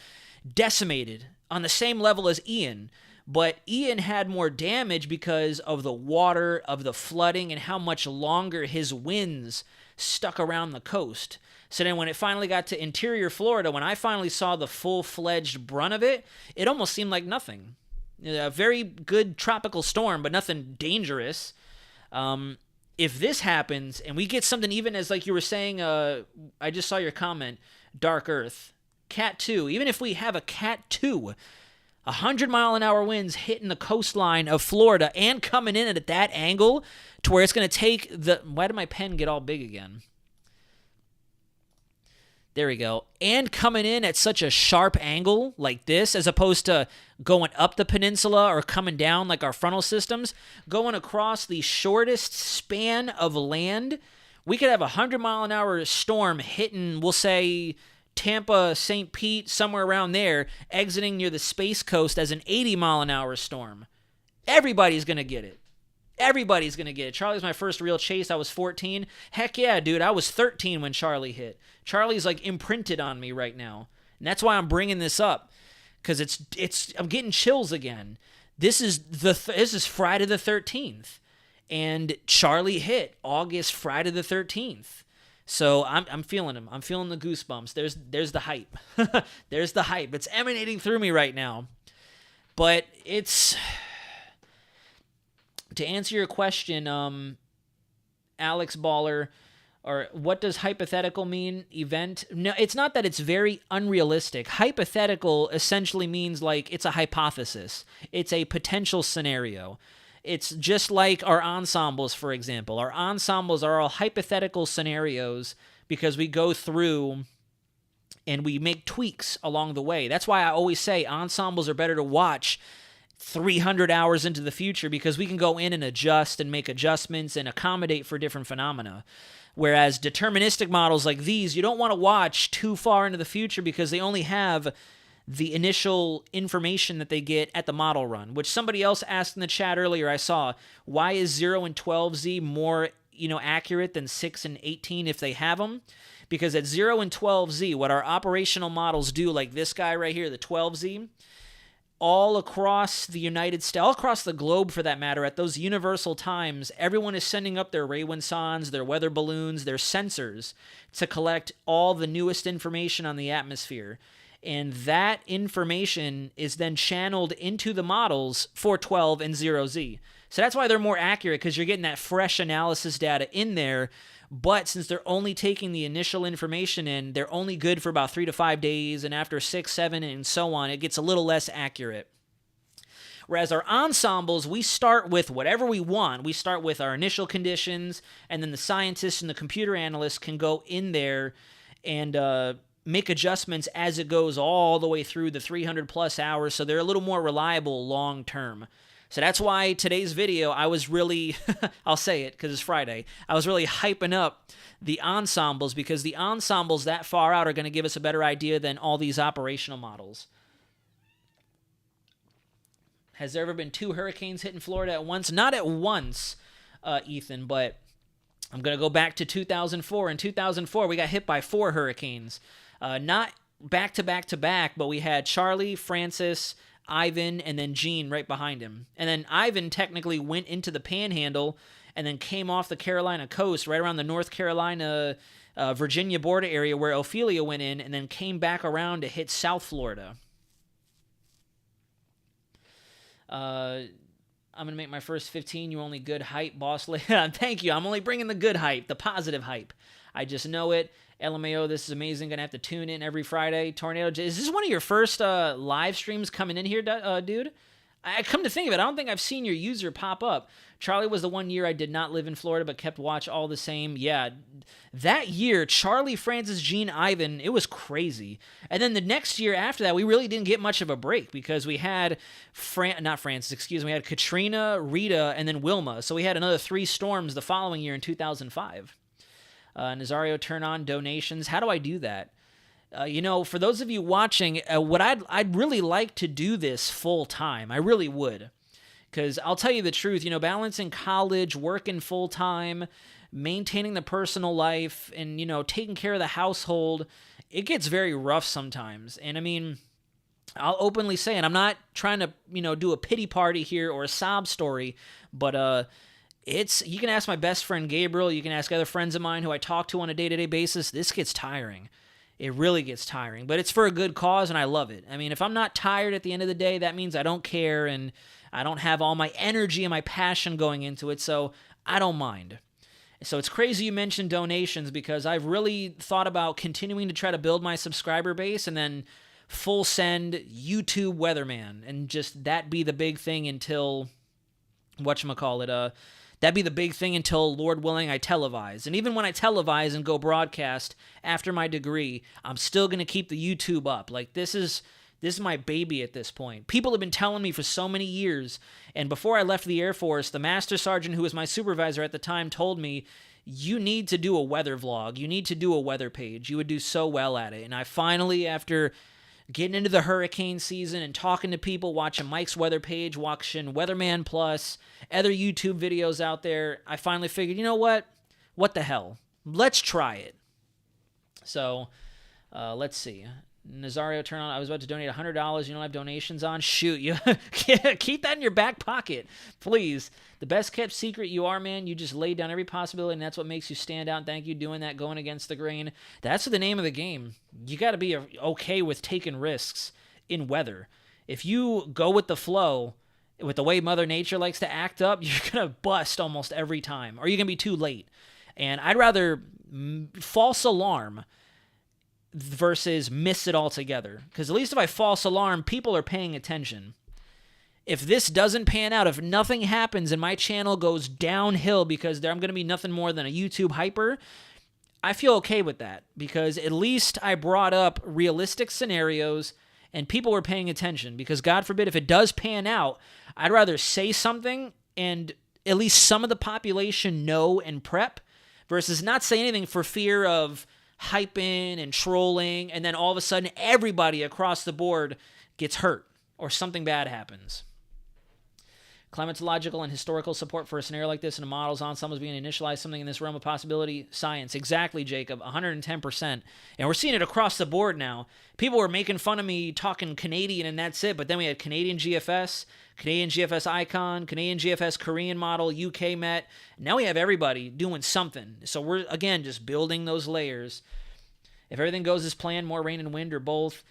decimated on the same level as Ian. But Ian had more damage because of the water, of the flooding, and how much longer his winds stuck around the coast. So then when it finally got to interior Florida, when I finally saw the full-fledged brunt of it, it almost seemed like nothing. A very good tropical storm, but nothing dangerous. If this happens, and we get something even as, like you were saying, I just saw your comment, Dark Earth, Cat 2, even if we have a Cat 2, 100-mile-an-hour winds hitting the coastline of Florida and coming in at that angle to where it's going to take the... Why did my pen get all big again? There we go. And coming in at such a sharp angle like this, as opposed to going up the peninsula or coming down like our frontal systems, going across the shortest span of land, we could have a 100-mile-an-hour storm hitting, we'll say, Tampa, St. Pete, somewhere around there, exiting near the Space Coast as an 80-mile-an-hour storm. Everybody's going to get it. Everybody's going to get it. Charlie's my first real chase. I was 14. Heck yeah, dude. I was 13 when Charlie hit. Charlie's like imprinted on me right now. And that's why I'm bringing this up. Because I'm getting chills again. This is Friday the 13th. And Charlie hit Friday the 13th. So I'm feeling him. I'm feeling the goosebumps. There's the hype. There's the hype. It's emanating through me right now. But it's... To answer your question, Alex Baller, or what does hypothetical mean, event? No, it's not that it's very unrealistic. Hypothetical essentially means like it's a hypothesis. It's a potential scenario. It's just like our ensembles, for example. Our ensembles are all hypothetical scenarios because we go through and we make tweaks along the way. That's why I always say ensembles are better to watch 300 hours into the future because we can go in and adjust and make adjustments and accommodate for different phenomena. Whereas deterministic models like these, you don't want to watch too far into the future because they only have the initial information that they get at the model run, which somebody else asked in the chat earlier. I saw, why is 0 and 12Z more, accurate than 6 and 18 if they have them? Because at 0 and 12Z, what our operational models do, like this guy right here, the 12Z, all across the United States, all across the globe for that matter, at those universal times, everyone is sending up their Raywensons, their weather balloons, their sensors to collect all the newest information on the atmosphere. And that information is then channeled into the models for 12 and 0Z. So that's why they're more accurate, because you're getting that fresh analysis data in there. But since they're only taking the initial information in, they're only good for about 3 to 5 days. And after 6, 7, and so on, it gets a little less accurate. Whereas our ensembles, we start with whatever we want. We start with our initial conditions, and then the scientists and the computer analysts can go in there and make adjustments as it goes all the way through the 300 plus hours, so they're a little more reliable long term. So that's why today's video, I was really, I'll say it because it's Friday, I was really hyping up the ensembles, because the ensembles that far out are going to give us a better idea than all these operational models. Has there ever been 2 hurricanes hitting Florida at once? Not at once, Ethan, but I'm going to go back to 2004. In 2004, we got hit by 4 hurricanes. Not back to back to back, but we had Charlie, Francis, Ivan, and then Gene right behind him. And then Ivan technically went into the Panhandle and then came off the Carolina coast right around the North Carolina, Virginia border area where Ophelia went in, and then came back around to hit South Florida. I'm going to make my first 15. You only good hype, boss. Thank you. I'm only bringing the good hype, the positive hype. I just know it. LMAO, this is amazing. Going to have to tune in every Friday. Tornado, is this one of your first live streams coming in here, dude? I come to think of it, I don't think I've seen your user pop up. Charlie was the one year I did not live in Florida, but kept watch all the same. Yeah, that year, Charlie, Francis, Gene, Ivan, it was crazy. And then the next year after that, we really didn't get much of a break because we had, we had Katrina, Rita, and then Wilma. So we had another 3 storms the following year in 2005. Nazario, turn on donations. How do I do that? For those of you watching, I'd really like to do this full time. I really would. Because I'll tell you the truth, balancing college, working full time, maintaining the personal life, and, taking care of the household, it gets very rough sometimes. And I mean, I'll openly say, and I'm not trying to, do a pity party here or a sob story, but, you can ask my best friend Gabriel, you can ask other friends of mine who I talk to on a day-to-day basis, this gets tiring. It really gets tiring, but it's for a good cause, and I love it. I mean, if I'm not tired at the end of the day, that means I don't care, and I don't have all my energy and my passion going into it, so I don't mind. So it's crazy you mentioned donations, because I've really thought about continuing to try to build my subscriber base and then full send YouTube weatherman, and just that be the big thing until whatchamacallit, that'd be the big thing until, Lord willing, I televise. And even when I televise and go broadcast after my degree, I'm still going to keep the YouTube up. Like, this is my baby at this point. People have been telling me for so many years, and before I left the Air Force, the master sergeant who was my supervisor at the time told me, you need to do a weather vlog. You need to do a weather page. You would do so well at it. And I finally, after getting into the hurricane season and talking to people, watching Mike's weather page, watching Weatherman Plus, other YouTube videos out there, I finally figured, you know what? What the hell? Let's try it. So, let's see. Nazario, turn on. I was about to donate $100. You don't have donations on? Shoot, you keep that in your back pocket, please. The best kept secret you are, man. You just laid down every possibility, and that's what makes you stand out. Thank you doing that, going against the grain. That's the name of the game. You got to be okay with taking risks in weather. If you go with the flow, with the way Mother Nature likes to act up, you're gonna bust almost every time, or you're gonna be too late. And I'd rather false alarm versus miss it altogether. Because at least if I false alarm, people are paying attention. If this doesn't pan out, if nothing happens and my channel goes downhill because I'm going to be nothing more than a YouTube hyper, I feel okay with that. Because at least I brought up realistic scenarios and people were paying attention. Because God forbid, if it does pan out, I'd rather say something and at least some of the population know and prep versus not say anything for fear of hyping and trolling, and then all of a sudden everybody across the board gets hurt or something bad happens. Climatological and historical support for a scenario like this in a model's ensemble is being initialized. Something in this realm of possibility. Science. Exactly, Jacob. 110%. And we're seeing it across the board now. People were making fun of me talking Canadian and that's it, but then we had Canadian GFS Icon, Canadian GFS Korean model, UK Met. Now we have everybody doing something. So we're, again, just building those layers. If everything goes as planned, more rain and wind or both.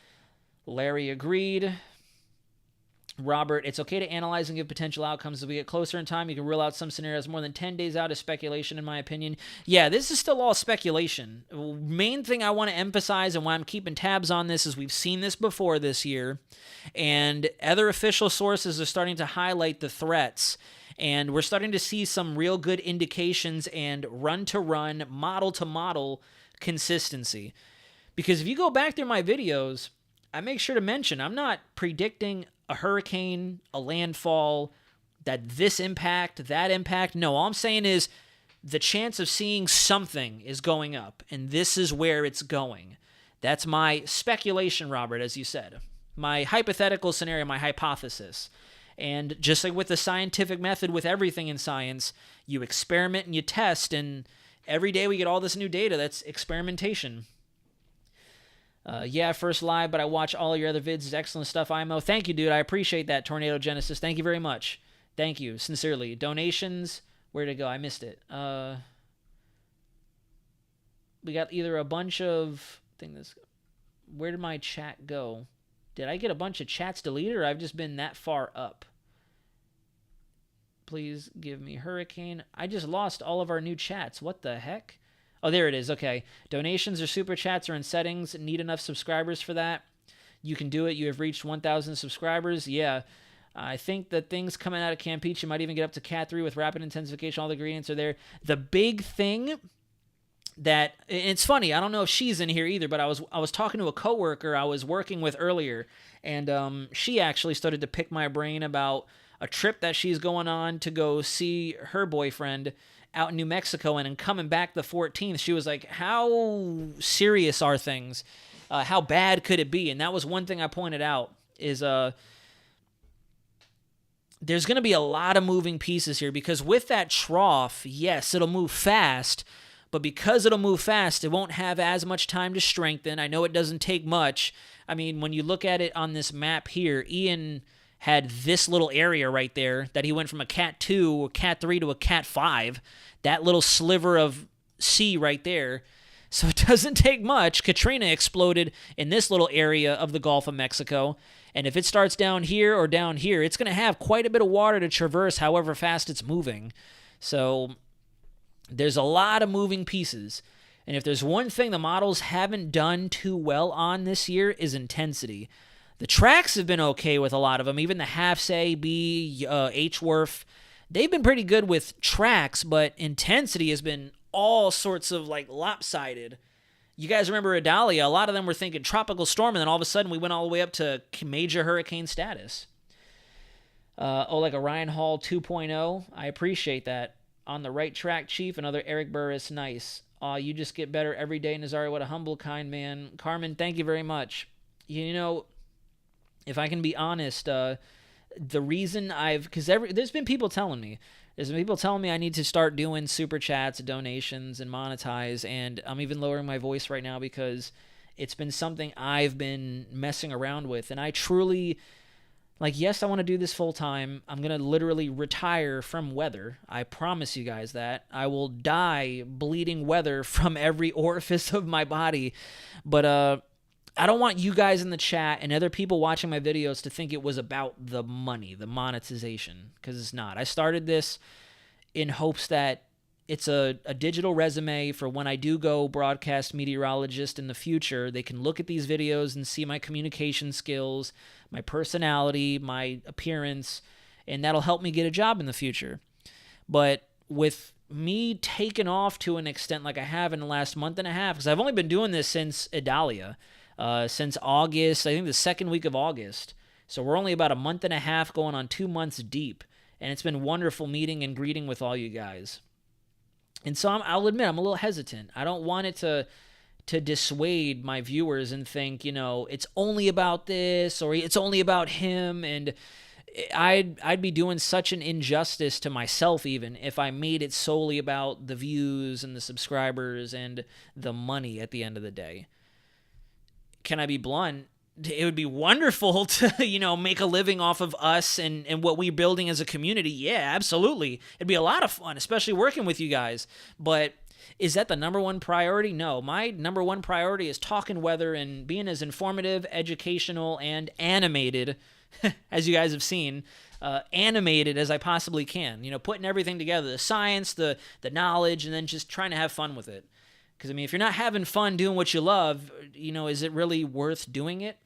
Larry agreed. Robert, it's okay to analyze and give potential outcomes. As we get closer in time, you can rule out some scenarios. More than 10 days out is speculation, in my opinion. Yeah, this is still all speculation. Main thing I want to emphasize and why I'm keeping tabs on this is we've seen this before this year, and other official sources are starting to highlight the threats, and we're starting to see some real good indications and run-to-run, model-to-model consistency. Because if you go back through my videos, I make sure to mention I'm not predicting a hurricane, a landfall, that this impact, that impact. No, all I'm saying is the chance of seeing something is going up, and this is where it's going. That's my speculation, Robert, as you said. My hypothetical scenario, my hypothesis. And just like with the scientific method, with everything in science, you experiment and you test, and every day we get all this new data. That's experimentation. Yeah, first live, but I watch all your other vids. It's excellent stuff, IMO. Thank you, dude. I appreciate that, Tornado Genesis. Thank you very much. Thank you, sincerely. Donations, where'd it go? I missed it. We got either a bunch of things. Where did my chat go? Did I get a bunch of chats deleted, or I've just been that far up? Please give me Hurricane. I just lost all of our new chats. What the heck? Oh, there it is. Okay. Donations or super chats are in settings. Need enough subscribers for that. You can do it. You have reached 1,000 subscribers. Yeah. I think that things coming out of Campeche, you might even get up to Cat 3 with rapid intensification. All the ingredients are there. The big thing that, it's funny, I don't know if she's in here either, but I was talking to a coworker I was working with earlier, and she actually started to pick my brain about a trip that she's going on to go see her boyfriend out in New Mexico, and coming back the 14th, she was like, how serious are things? How bad could it be? And that was one thing I pointed out, is there's going to be a lot of moving pieces here, because with that trough, yes, it'll move fast, but because it'll move fast, it won't have as much time to strengthen. I know it doesn't take much. I mean, when you look at it on this map here, Ian had this little area right there that he went from a Cat 2 or Cat 3 to a Cat 5, that little sliver of sea right there. So it doesn't take much. Katrina exploded in this little area of the Gulf of Mexico, and if it starts down here or down here, it's going to have quite a bit of water to traverse however fast it's moving. So there's a lot of moving pieces. And if there's one thing the models haven't done too well on this year is intensity. The tracks have been okay with a lot of them, even the halves A, B, H-Worf. They've been pretty good with tracks, but intensity has been all sorts of like lopsided. You guys remember Idalia? A lot of them were thinking tropical storm, and then all of a sudden we went all the way up to major hurricane status. Like Orion Hall 2.0. I appreciate that. On the right track, Chief. Another Eric Burris. Nice. You just get better every day, Nazario. What a humble, kind man. Carmen, thank you very much. You know, if I can be honest, the reason because there's been people telling me, I need to start doing super chats, donations, and monetize, and I'm even lowering my voice right now because it's been something I've been messing around with, and I truly, like, yes, I want to do this full time. I'm going to literally retire from weather. I promise you guys that. I will die bleeding weather from every orifice of my body, but I don't want you guys in the chat and other people watching my videos to think it was about the money, the monetization, because it's not. I started this in hopes that it's a digital resume for when I do go broadcast meteorologist in the future. They can look at these videos and see my communication skills, my personality, my appearance, and that'll help me get a job in the future. But with me taking off to an extent like I have in the last month and a half, because I've only been doing this since Idalia, since August, I think the second week of August. So we're only about a month and a half going on 2 months deep. And it's been wonderful meeting and greeting with all you guys. And so I'll admit, I'm a little hesitant. I don't want it to dissuade my viewers and think, you know, it's only about this or it's only about him. And I'd be doing such an injustice to myself even if I made it solely about the views and the subscribers and the money at the end of the day. Can I be blunt? It would be wonderful to, you know, make a living off of us and what we're building as a community. Yeah, absolutely. It'd be a lot of fun, especially working with you guys. But is that the number one priority? No. My number one priority is talking weather and being as informative, educational, and animated, as you guys have seen, animated as I possibly can. You know, putting everything together, the science, the knowledge, and then just trying to have fun with it. Because, I mean, if you're not having fun doing what you love, you know, is it really worth doing it?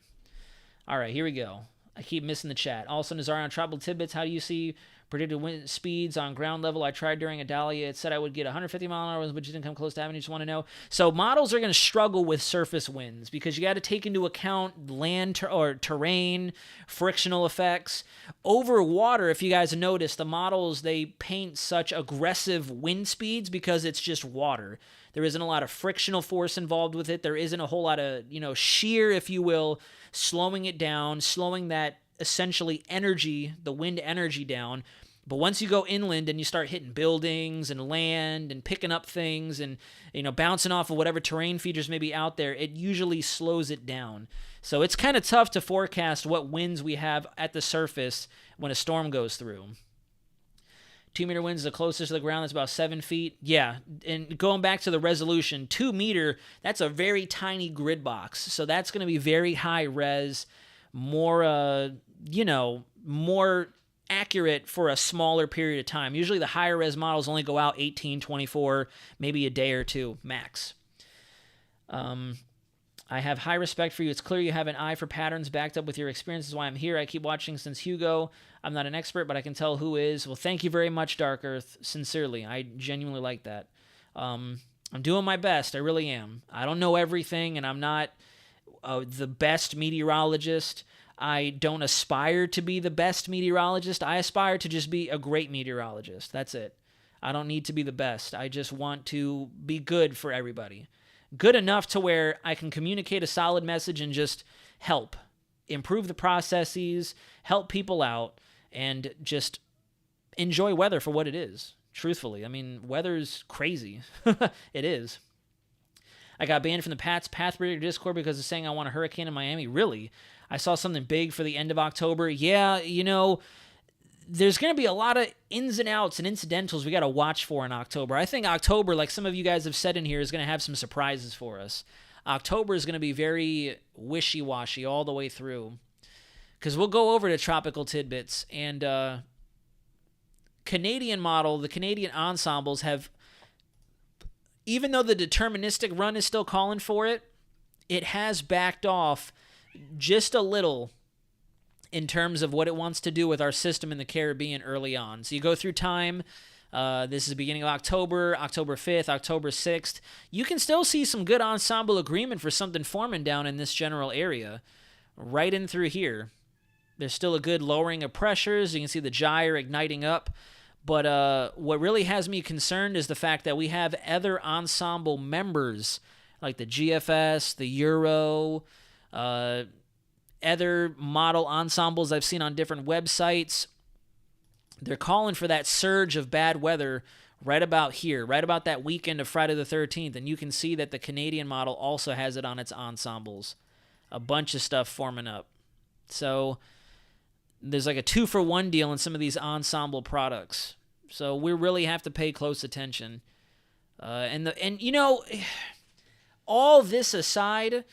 All right, here we go. I keep missing the chat. Also, Nazario on Tropical Tidbits, how do you see predicted wind speeds on ground level? I tried during Idalia. It said I would get 150 mile an hour, but you didn't come close to having. You just want to know. So models are going to struggle with surface winds because you got to take into account land or terrain, frictional effects. Over water, if you guys have noticed, the models, they paint such aggressive wind speeds because it's just water. There isn't a lot of frictional force involved with it. There isn't a whole lot of, you know, shear, if you will, slowing it down, slowing that essentially energy, the wind energy down. But once you go inland and you start hitting buildings and land and picking up things and, you know, bouncing off of whatever terrain features may be out there, it usually slows it down. So it's kind of tough to forecast what winds we have at the surface when a storm goes through. 2 meter winds is the closest to the ground. That's about 7 feet. Yeah, and going back to the resolution, 2 meter, that's a very tiny grid box. So that's going to be very high res, more, more accurate for a smaller period of time. Usually the higher res models only go out 18, 24, maybe a day or two max. I have high respect for you. It's clear you have an eye for patterns backed up with your experience. That's why I'm here. I keep watching since Hugo. I'm not an expert, but I can tell who is. Well, thank you very much, Dark Earth. Sincerely, I genuinely like that. I'm doing my best. I really am. I don't know everything, and I'm not the best meteorologist. I don't aspire to be the best meteorologist. I aspire to just be a great meteorologist. That's it. I don't need to be the best. I just want to be good for everybody. Good enough to where I can communicate a solid message and just help, improve the processes, help people out, and just enjoy weather for what it is, truthfully. I mean, weather's crazy. It is. I got banned from the Pats Pathbreaker Discord because of saying I want a hurricane in Miami. Really? I saw something big for the end of October. Yeah, you know, there's going to be a lot of ins and outs and incidentals we got to watch for in October. I think October, like some of you guys have said in here, is going to have some surprises for us. October is going to be very wishy-washy all the way through. Because we'll go over to Tropical Tidbits. And Canadian model, the Canadian ensembles have even though the deterministic run is still calling for it, it has backed off just a little in terms of what it wants to do with our system in the Caribbean early on. So you go through time. This is the beginning of October, October 5th, October 6th. You can still see some good ensemble agreement for something forming down in this general area. Right in through here. There's still a good lowering of pressures. You can see the gyre igniting up. But what really has me concerned is the fact that we have other ensemble members like the GFS, the Euro, other model ensembles I've seen on different websites. They're calling for that surge of bad weather right about here, right about that weekend of Friday the 13th. And you can see that the Canadian model also has it on its ensembles. A bunch of stuff forming up. So there's like a 2-for-1 deal in some of these ensemble products. So we really have to pay close attention. And you know, all this aside,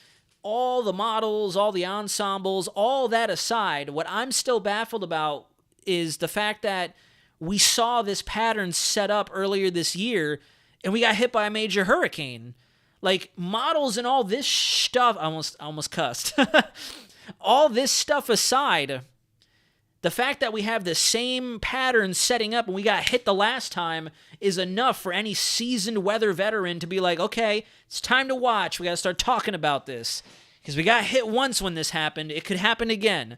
all the models, all the ensembles, all that aside, what I'm still baffled about is the fact that we saw this pattern set up earlier this year and we got hit by a major hurricane. Like, models and all this stuff, I almost cussed. All this stuff aside, the fact that we have the same pattern setting up and we got hit the last time is enough for any seasoned weather veteran to be like, okay, it's time to watch. We got to start talking about this. Because we got hit once when this happened. It could happen again.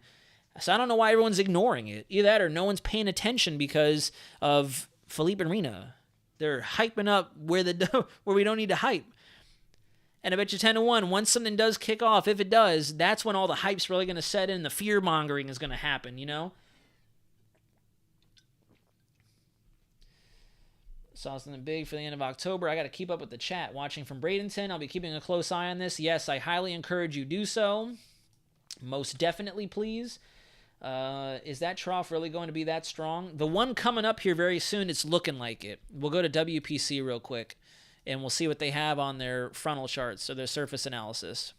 So I don't know why everyone's ignoring it. Either that or no one's paying attention because of Philippe and Rena. They're hyping up where we don't need to hype. And I bet you 10-1, once something does kick off, if it does, that's when all the hype's really going to set in. The fear-mongering is going to happen, you know? Saw something big for the end of October. I got to keep up with the chat. Watching from Bradenton. I'll be keeping a close eye on this. Yes, I highly encourage you do so. Most definitely, please. Is that trough really going to be that strong? The one coming up here very soon, it's looking like it. We'll go to WPC real quick, and we'll see what they have on their frontal charts, so their surface analysis.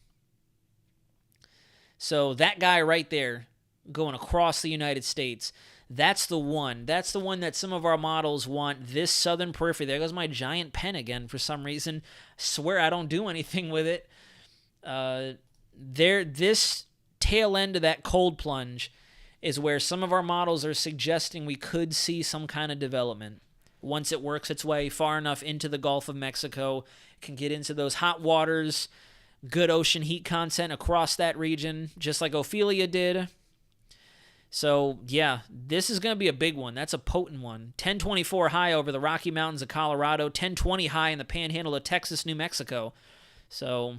So that guy right there going across the United States, that's the one. That's the one that some of our models want. This southern periphery. There goes my giant pen again for some reason. I swear I don't do anything with it. This tail end of that cold plunge is where some of our models are suggesting we could see some kind of development. Once it works its way far enough into the Gulf of Mexico, it can get into those hot waters, good ocean heat content across that region, just like Ophelia did. So, yeah, this is going to be a big one. That's a potent one. 1024 high over the Rocky Mountains of Colorado, 1020 high in the panhandle of Texas, New Mexico. So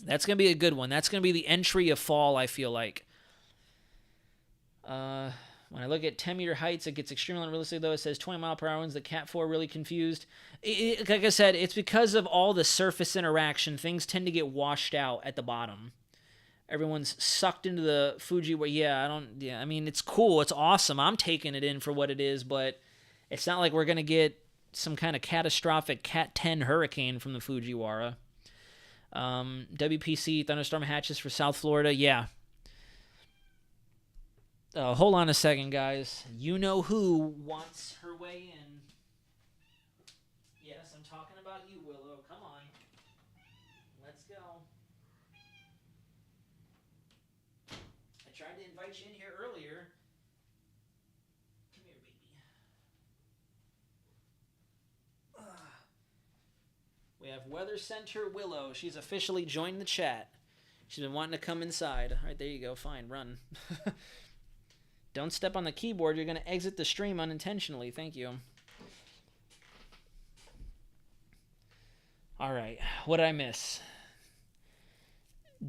that's going to be a good one. That's going to be the entry of fall, I feel like. When I look at 10-meter heights, it gets extremely unrealistic, though. It says 20-mile-per-hour winds. The Cat 4 really confused. Like I said, it's because of all the surface interaction. Things tend to get washed out at the bottom. Everyone's sucked into the Fuji. I mean, it's cool. It's awesome. I'm taking it in for what it is, but it's not like we're going to get some kind of catastrophic Cat 10 hurricane from the Fujiwara. WPC, thunderstorm hatches for South Florida. Yeah. Hold on a second, guys. You know who wants her way in. Yes, I'm talking about you, Willow. Come on. Let's go. I tried to invite you in here earlier. Come here, baby. We have Weather Center Willow. She's officially joined the chat. She's been wanting to come inside. All right, there you go. Fine, run. Don't step on the keyboard. You're going to exit the stream unintentionally. Thank you. All right. What did I miss?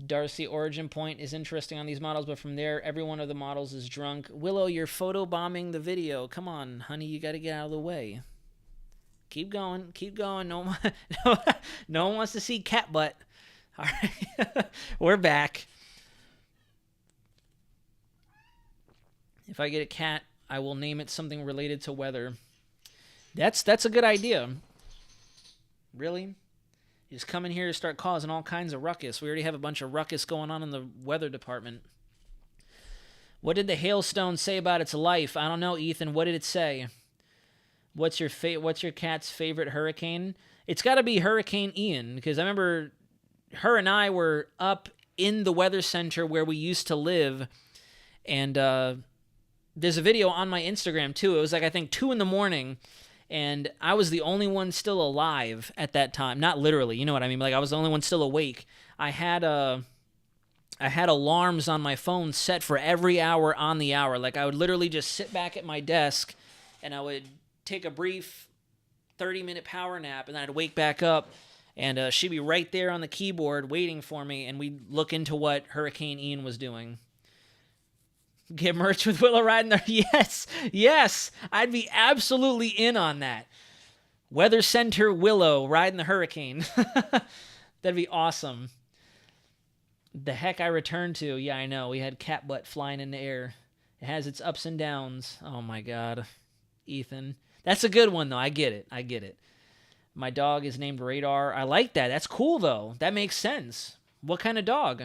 Darcy origin point is interesting on these models, but from there, every one of the models is drunk. Willow, you're photobombing the video. Come on, honey. You got to get out of the way. Keep going. Keep going. No one wants to see cat butt. All right. We're back. If I get a cat, I will name it something related to weather. That's a good idea. Really? You just come in here to start causing all kinds of ruckus. We already have a bunch of ruckus going on in the weather department. What did the hailstone say about its life? I don't know, Ethan. What did it say? What's your cat's favorite hurricane? It's got to be Hurricane Ian, because I remember her and I were up in the weather center where we used to live, and there's a video on my Instagram too. It was like, I think 2 a.m, and I was the only one still alive at that time. Not literally, you know what I mean? Like, I was the only one still awake. I had alarms on my phone set for every hour on the hour. Like, I would literally just sit back at my desk, and I would take a brief 30-minute power nap, and then I'd wake back up, and she'd be right there on the keyboard waiting for me, and we'd look into what Hurricane Ian was doing. Get merch with Willow riding there? Yes, I'd be absolutely in on that. Weather Center Willow riding the hurricane. That'd be awesome. The heck I returned to. Yeah, I know. We had cat butt flying in the air. It has its ups and downs. Oh my God. Ethan. That's a good one though. I get it. My dog is named Radar. I like that. That's cool though. That makes sense. What kind of dog?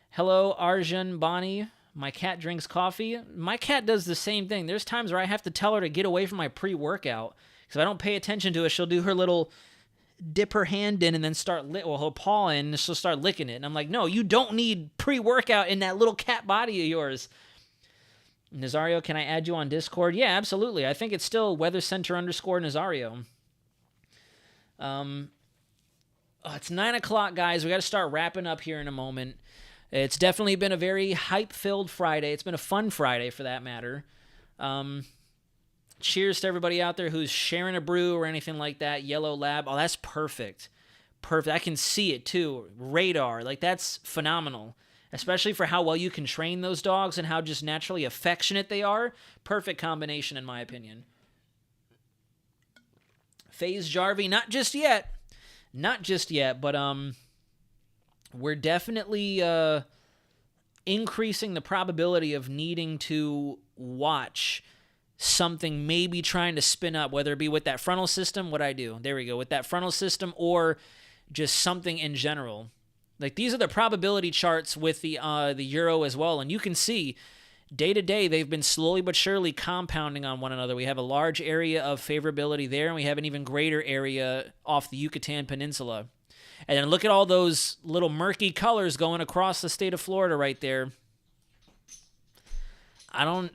Hello, Arjun Bonnie. My cat drinks coffee. My cat does the same thing. There's times where I have to tell her to get away from my pre-workout. Because if I don't pay attention to it, she'll do her little dip her hand in and then her paw in, and she'll start licking it. And I'm like, no, you don't need pre-workout in that little cat body of yours. Nazario, can I add you on Discord? Yeah, absolutely. I think it's still WeatherCenter_Nazario. It's 9 o'clock, guys. We got to start wrapping up here in a moment. It's definitely been a very hype-filled Friday. It's been a fun Friday, for that matter. Cheers to everybody out there who's sharing a brew or anything like that. Yellow Lab. Oh, that's perfect. Perfect. I can see it, too. Radar. Like, that's phenomenal. Especially for how well you can train those dogs and how just naturally affectionate they are. Perfect combination, in my opinion. FaZe Jarvie, not just yet, but we're definitely increasing the probability of needing to watch something maybe trying to spin up, whether it be with that frontal system, what I do. There we go, with that frontal system, or just something in general. Like, these are the probability charts with the Euro as well, and you can see day to day they've been slowly but surely compounding on one another. We have a large area of favorability there, and we have an even greater area off the Yucatan Peninsula. And then look at all those little murky colors going across the state of Florida right there. I don't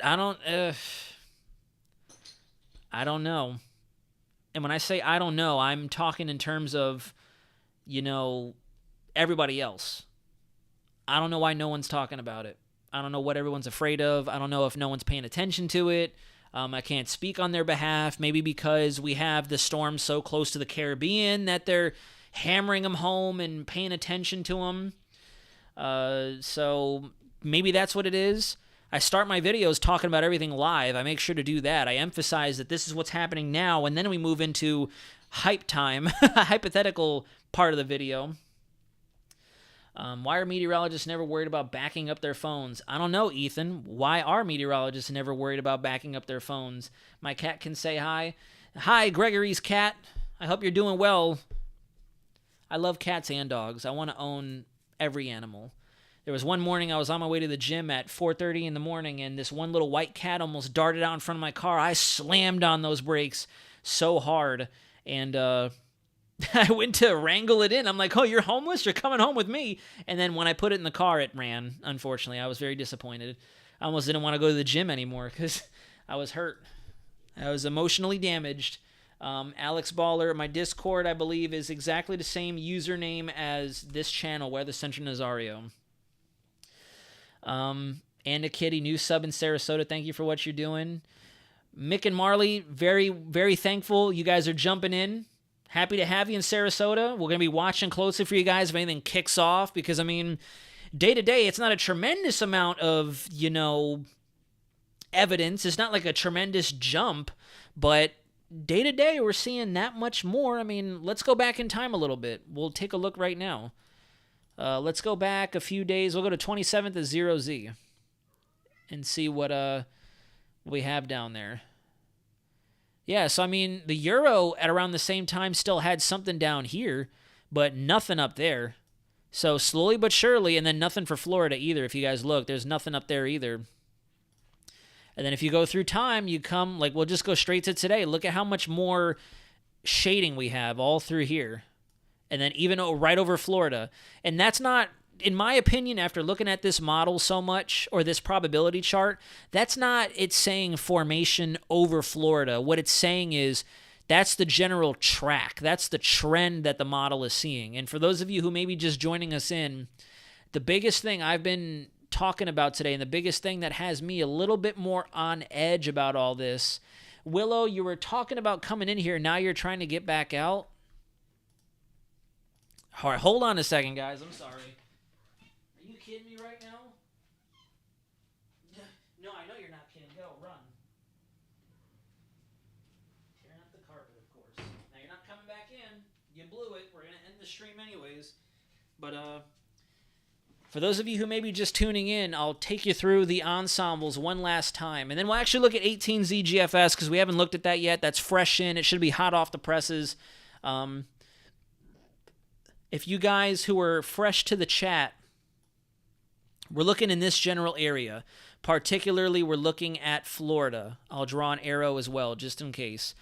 know. And when I say I don't know, I'm talking in terms of, everybody else. I don't know why no one's talking about it. I don't know what everyone's afraid of. I don't know if no one's paying attention to it. I can't speak on their behalf. Maybe because we have the storm so close to the Caribbean that they're hammering them home and paying attention to them. So maybe that's what it is. I start my videos talking about everything live. I make sure to do that. I emphasize that this is what's happening now, and then we move into hype time, a hypothetical part of the video. Why are meteorologists never worried about backing up their phones? I don't know, Ethan. Why are meteorologists never worried about backing up their phones? My cat can say hi. Hi, Gregory's cat. I hope you're doing well. I love cats and dogs. I want to own every animal. There was one morning I was on my way to the gym at 4:30 in the morning, and this one little white cat almost darted out in front of my car. I slammed on those brakes so hard, and I went to wrangle it in. I'm like, oh, you're homeless? You're coming home with me. And then when I put it in the car, it ran, unfortunately. I was very disappointed. I almost didn't want to go to the gym anymore because I was hurt. I was emotionally damaged. Alex Baller, my Discord, I believe, is exactly the same username as this channel, Wxcenter Nazario. And a kitty, new sub in Sarasota. Thank you for what you're doing. Mick and Marley, very, very thankful. You guys are jumping in. Happy to have you in Sarasota. We're going to be watching closely for you guys if anything kicks off, because, I mean, day to day, it's not a tremendous amount of, evidence. It's not like a tremendous jump, but day to day, we're seeing that much more. I mean, let's go back in time a little bit. We'll take a look right now. Let's go back a few days. We'll go to 27th of 0Z and see what we have down there. Yeah, so I mean, the Euro at around the same time still had something down here, but nothing up there. So slowly but surely, and then nothing for Florida either. If you guys look, there's nothing up there either. And then if you go through time, you come, we'll just go straight to today. Look at how much more shading we have all through here. And then even right over Florida. And that's not, in my opinion, after looking at this model so much, or this probability chart, that's not it saying formation over Florida. What it's saying is that's the general track. That's the trend that the model is seeing. And for those of you who may be just joining us in, the biggest thing I've been talking about today, and the biggest thing that has me a little bit more on edge about all this, Willow, you were talking about coming in here, now you're trying to get back out. All right, hold on a second, guys. I'm sorry. Are you kidding me right now? No, I know you're not kidding. Go, run. Tearing up the carpet, of course. Now, you're not coming back in. You blew it. We're going to end the stream anyways. But, for those of you who may be just tuning in, I'll take you through the ensembles one last time. And then we'll actually look at 18Z GFS because we haven't looked at that yet. That's fresh in. It should be hot off the presses. If you guys who are fresh to the chat, we're looking in this general area. Particularly, we're looking at Florida. I'll draw an arrow as well, just in case.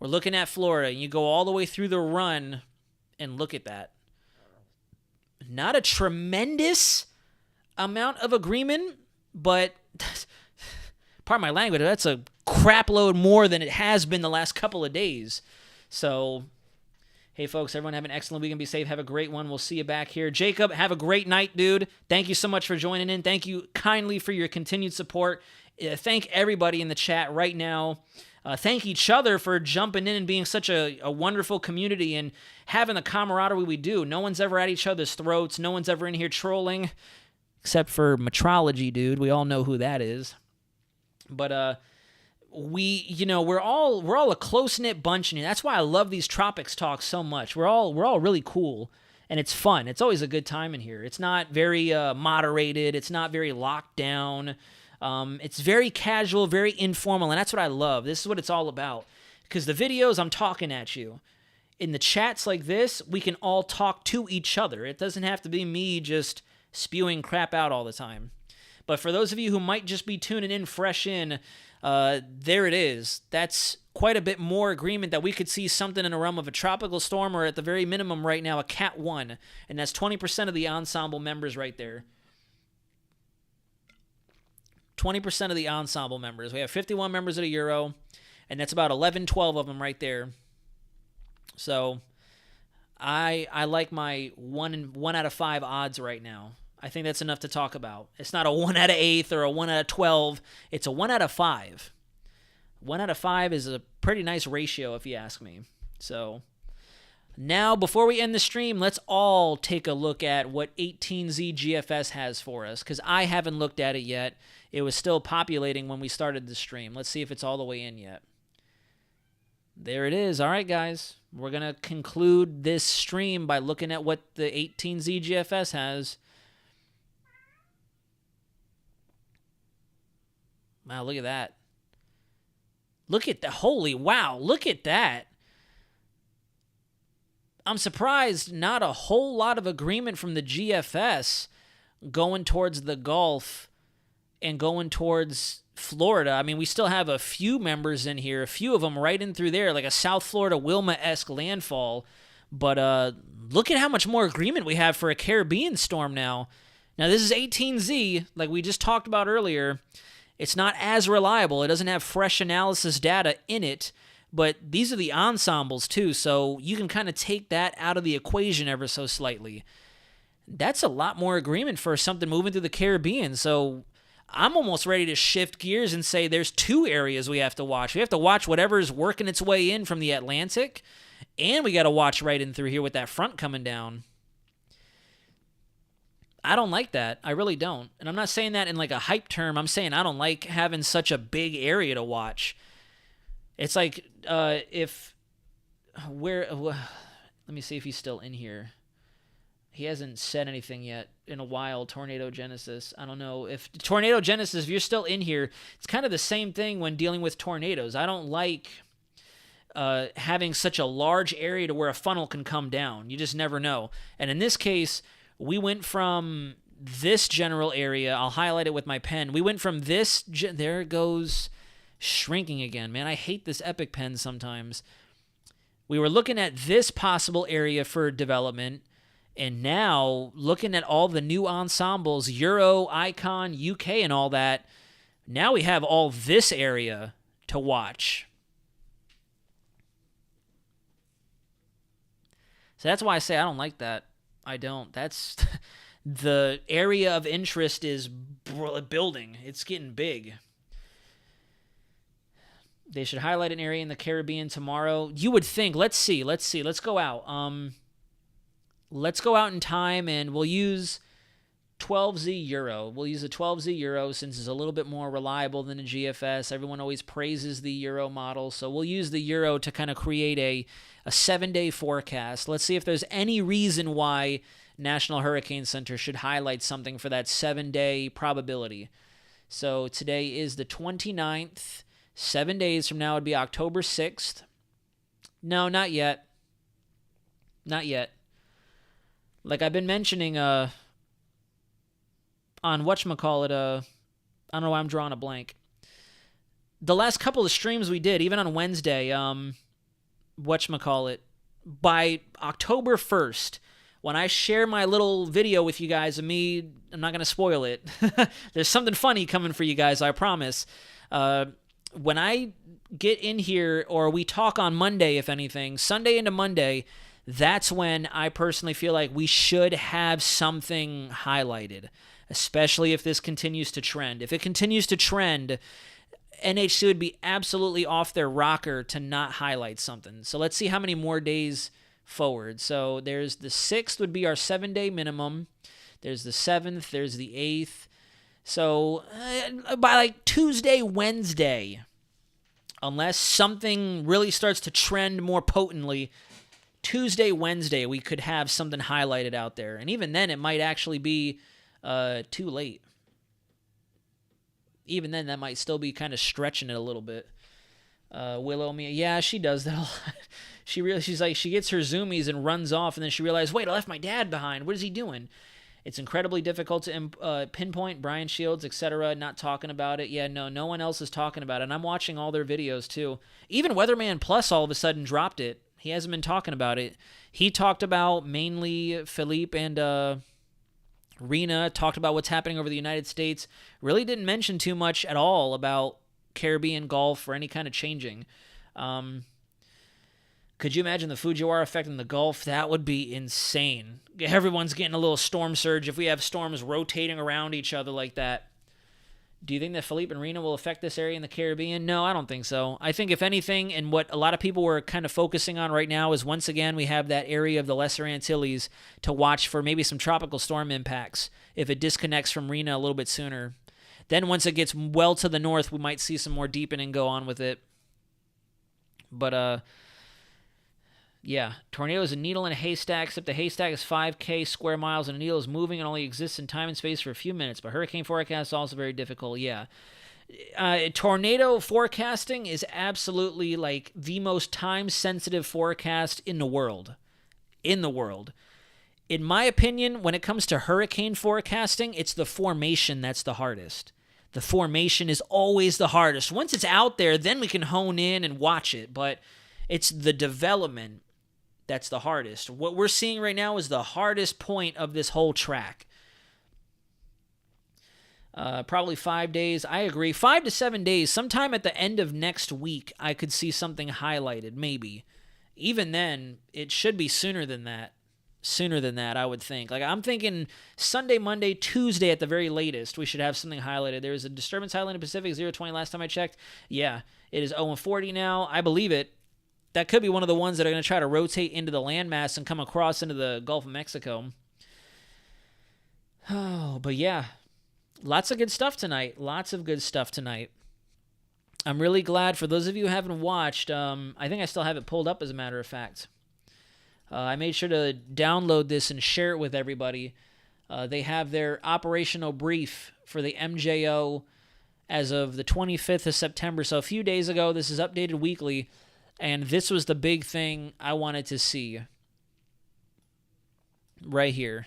We're looking at Florida. You go all the way through the run, and look at that. Not a tremendous amount of agreement, but pardon my language, that's a crap load more than it has been the last couple of days. So, hey, folks, everyone have an excellent weekend. Be safe. Have a great one. We'll see you back here. Jacob, have a great night, dude. Thank you so much for joining in. Thank you kindly for your continued support. Thank everybody in the chat right now. Thank each other for jumping in and being such a wonderful community and having the camaraderie we do. No one's ever at each other's throats. No one's ever in here trolling, except for Metrology, dude. We all know who that is. But we're all a close-knit bunch, and that's why I love these tropics talks so much. We're all really cool, and it's fun. It's always a good time in here. It's not very moderated. It's not very locked down. It's very casual, very informal, and that's what I love. This is what it's all about. Because the videos, I'm talking at you. In the chats like this, we can all talk to each other. It doesn't have to be me just spewing crap out all the time. But for those of you who might just be tuning in fresh in, there it is. That's quite a bit more agreement that we could see something in the realm of a tropical storm, or at the very minimum right now, a Cat 1. And that's 20% of the ensemble members right there. 20% of the ensemble members. We have 51 members of the Euro, and that's about 11, 12 of them right there. So I like my 1 out of 5 odds right now. I think that's enough to talk about. It's not a 1 out of 8 or a 1 out of 12. It's a 1 out of 5. 1 out of 5 is a pretty nice ratio if you ask me. So now, before we end the stream, let's all take a look at what 18Z GFS has for us, because I haven't looked at it yet. It was still populating when we started the stream. Let's see if it's all the way in yet. There it is. All right, guys. We're going to conclude this stream by looking at what the 18Z GFS has. Wow, look at that. Look at the holy wow. Look at that. I'm surprised not a whole lot of agreement from the GFS going towards the Gulf and going towards Florida. I mean, we still have a few members in here, a few of them right in through there, like a South Florida Wilma-esque landfall. But look at how much more agreement we have for a Caribbean storm now. Now, this is 18Z, like we just talked about earlier. It's not as reliable. It doesn't have fresh analysis data in it. But these are the ensembles, too, so you can kind of take that out of the equation ever so slightly. That's a lot more agreement for something moving through the Caribbean, so I'm almost ready to shift gears and say there's 2 areas we have to watch. We have to watch whatever is working its way in from the Atlantic, and we got to watch right in through here with that front coming down. I don't like that. I really don't. And I'm not saying that in like a hype term. I'm saying I don't like having such a big area to watch. It's like let me see if he's still in here. He hasn't said anything yet in a while, Tornado Genesis. I don't know. If Tornado Genesis, if you're still in here, it's kind of the same thing when dealing with tornadoes. I don't like having such a large area to where a funnel can come down. You just never know. And in this case, we went from this general area. I'll highlight it with my pen. We went from this. There it goes. Shrinking again, man. I hate this Epic pen sometimes. We were looking at this possible area for development, and now looking at all the new ensembles, Euro, Icon, UK, and all that, now we have all this area to watch. So that's why I say I don't like that. I don't. That's the area of interest is building. It's getting big. They should highlight an area in the Caribbean tomorrow. You would think. Let's see. Let's go out. Let's go out in time, and we'll use 12Z Euro. We'll use a 12Z Euro since it's a little bit more reliable than a GFS. Everyone always praises the Euro model, so we'll use the Euro to kind of create a 7-day forecast. Let's see if there's any reason why National Hurricane Center should highlight something for that 7-day probability. So today is the 29th. 7 days from now would be October 6th. No, not yet. Not yet. Like I've been mentioning on whatchamacallit, I don't know why I'm drawing a blank. The last couple of streams we did, even on Wednesday, whatchamacallit, by October 1st, when I share my little video with you guys of me, I'm not going to spoil it. There's something funny coming for you guys, I promise. When I get in here, or we talk on Monday, if anything, Sunday into Monday, that's when I personally feel like we should have something highlighted, especially if this continues to trend. If it continues to trend, NHC would be absolutely off their rocker to not highlight something. So let's see how many more days forward. So there's the 6th would be our 7-day minimum. There's the 7th. There's the 8th. So by like Tuesday, Wednesday, unless something really starts to trend more potently, Tuesday, Wednesday, we could have something highlighted out there. And even then, it might actually be too late. Even then, that might still be kind of stretching it a little bit. Willow, Mia, yeah, she does that a lot. She's like, she gets her zoomies and runs off, and then she realizes, wait, I left my dad behind. What is he doing? It's incredibly difficult to pinpoint. Brian Shields, etc., not talking about it. Yeah, no one else is talking about it. And I'm watching all their videos, too. Even Weatherman Plus all of a sudden dropped it. He hasn't been talking about it. He talked about mainly Philippe and Rena, talked about what's happening over the United States. Really didn't mention too much at all about Caribbean Gulf or any kind of changing. Could you imagine the Fujiwara effect in the Gulf? That would be insane. Everyone's getting a little storm surge if we have storms rotating around each other like that. Do you think that Philippe and Rena will affect this area in the Caribbean? No, I don't think so. I think if anything, and what a lot of people were kind of focusing on right now is once again we have that area of the Lesser Antilles to watch for maybe some tropical storm impacts if it disconnects from Rena a little bit sooner. Then once it gets well to the north, we might see some more deepening go on with it. But, yeah, tornado is a needle in a haystack, except the haystack is 5K square miles, and a needle is moving and only exists in time and space for a few minutes. But hurricane forecast is also very difficult, yeah. Tornado forecasting is absolutely, like, the most time-sensitive forecast in the world. In the world. In my opinion, when it comes to hurricane forecasting, it's the formation that's the hardest. The formation is always the hardest. Once it's out there, then we can hone in and watch it, but it's the development that's the hardest. What we're seeing right now is the hardest point of this whole track. Probably 5 days. I agree. 5 to 7 days. Sometime at the end of next week, I could see something highlighted, maybe. Even then, it should be sooner than that. Sooner than that, I would think. Like, I'm thinking Sunday, Monday, Tuesday at the very latest, we should have something highlighted. There was a disturbance highlighted in Pacific, 020 last time I checked. Yeah, it is 0-40 now. I believe it. That could be one of the ones that are going to try to rotate into the landmass and come across into the Gulf of Mexico. Oh, but yeah. Lots of good stuff tonight. Lots of good stuff tonight. I'm really glad. For those of you who haven't watched, I think I still have it pulled up, as a matter of fact. I made sure to download this and share it with everybody. They have their operational brief for the MJO as of the 25th of September. So a few days ago, this is updated weekly. And this was the big thing I wanted to see right here.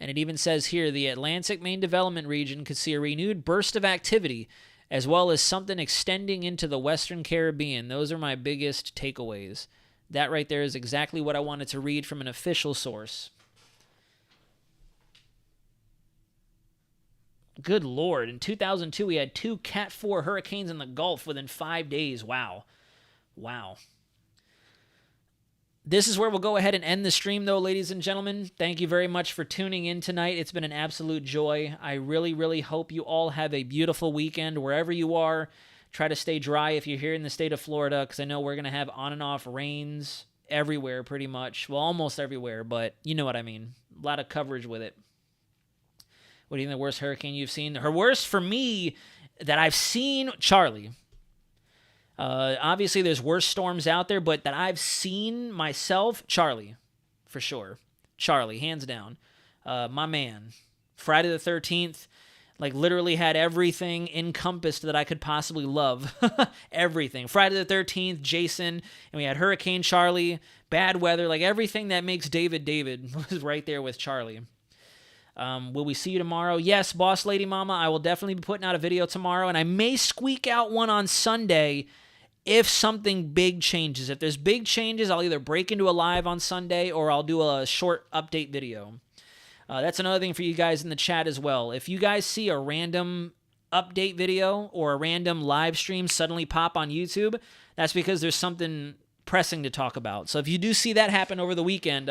And it even says here, the Atlantic Main Development Region could see a renewed burst of activity as well as something extending into the Western Caribbean. Those are my biggest takeaways. That right there is exactly what I wanted to read from an official source. Good Lord. In 2002, we had 2 Cat 4 hurricanes in the Gulf within 5 days. Wow. Wow. This is where we'll go ahead and end the stream, though, ladies and gentlemen. Thank you very much for tuning in tonight. It's been an absolute joy. I really, really hope you all have a beautiful weekend wherever you are. Try to stay dry if you're here in the state of Florida, because I know we're going to have on and off rains everywhere pretty much. Well, almost everywhere, but you know what I mean. A lot of coverage with it. What do you think the worst hurricane you've seen? Her worst for me that I've seen, Charlie. Obviously, there's worse storms out there, but that I've seen myself, Charlie, for sure. Charlie, hands down. My man. Friday the 13th, like literally had everything encompassed that I could possibly love. Everything. Friday the 13th, Jason, and we had Hurricane Charlie, bad weather, like everything that makes David was right there with Charlie. Will we see you tomorrow? Yes, Boss Lady Mama, I will definitely be putting out a video tomorrow, and I may squeak out one on Sunday if something big changes. If there's big changes, I'll either break into a live on Sunday or I'll do a short update video. That's another thing for you guys in the chat as well. If you guys see a random update video or a random live stream suddenly pop on YouTube, that's because there's something pressing to talk about. So if you do see that happen over the weekend,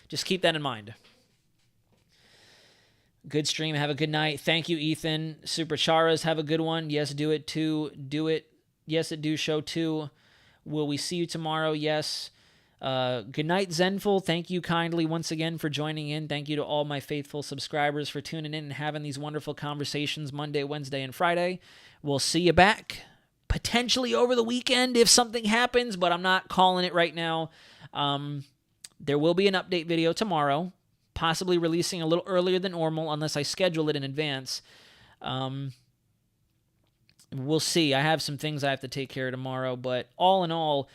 just keep that in mind. Good stream. Have a good night. Thank you, Ethan. Super Charas, have a good one. Yes, do it too. Do it. Yes, it do show too. Will we see you tomorrow? Yes. Good night, Zenful. Thank you kindly once again for joining in. Thank you to all my faithful subscribers for tuning in and having these wonderful conversations Monday, Wednesday, and Friday. We'll see you back potentially over the weekend if something happens, but I'm not calling it right now. There will be an update video tomorrow, possibly releasing a little earlier than normal unless I schedule it in advance. We'll see. I have some things I have to take care of tomorrow, but all in all,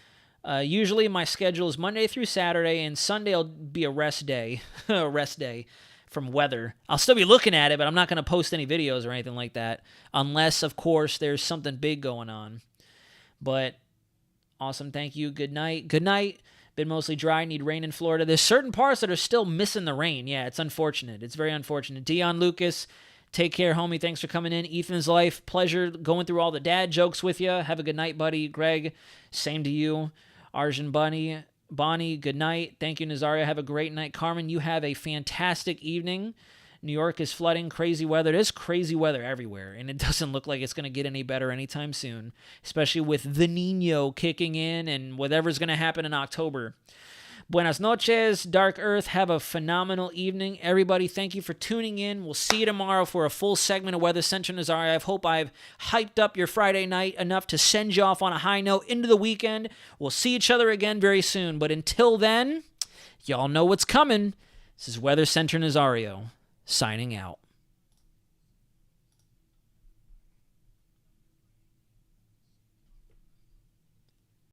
usually my schedule is Monday through Saturday, and Sunday will be a rest day, a rest day from weather. I'll still be looking at it, but I'm not going to post any videos or anything like that, unless, of course, there's something big going on. But awesome. Thank you. Good night. Good night. Been mostly dry. Need rain in Florida. There's certain parts that are still missing the rain. Yeah, it's unfortunate. It's very unfortunate. Dion Lucas, take care, homie. Thanks for coming in. Ethan's Life, pleasure going through all the dad jokes with you. Have a good night, buddy. Greg, same to you. Arjun Bonnie, good night. Thank you, Nazario. Have a great night. Carmen, you have a fantastic evening. New York is flooding, crazy weather. There's crazy weather everywhere, and it doesn't look like it's going to get any better anytime soon, especially with the Niño kicking in and whatever's going to happen in October. Buenas noches, Dark Earth. Have a phenomenal evening. Everybody, thank you for tuning in. We'll see you tomorrow for a full segment of Wxcenter Nazario. I hope I've hyped up your Friday night enough to send you off on a high note into the weekend. We'll see each other again very soon, but until then, y'all know what's coming. This is Wxcenter Nazario, signing out.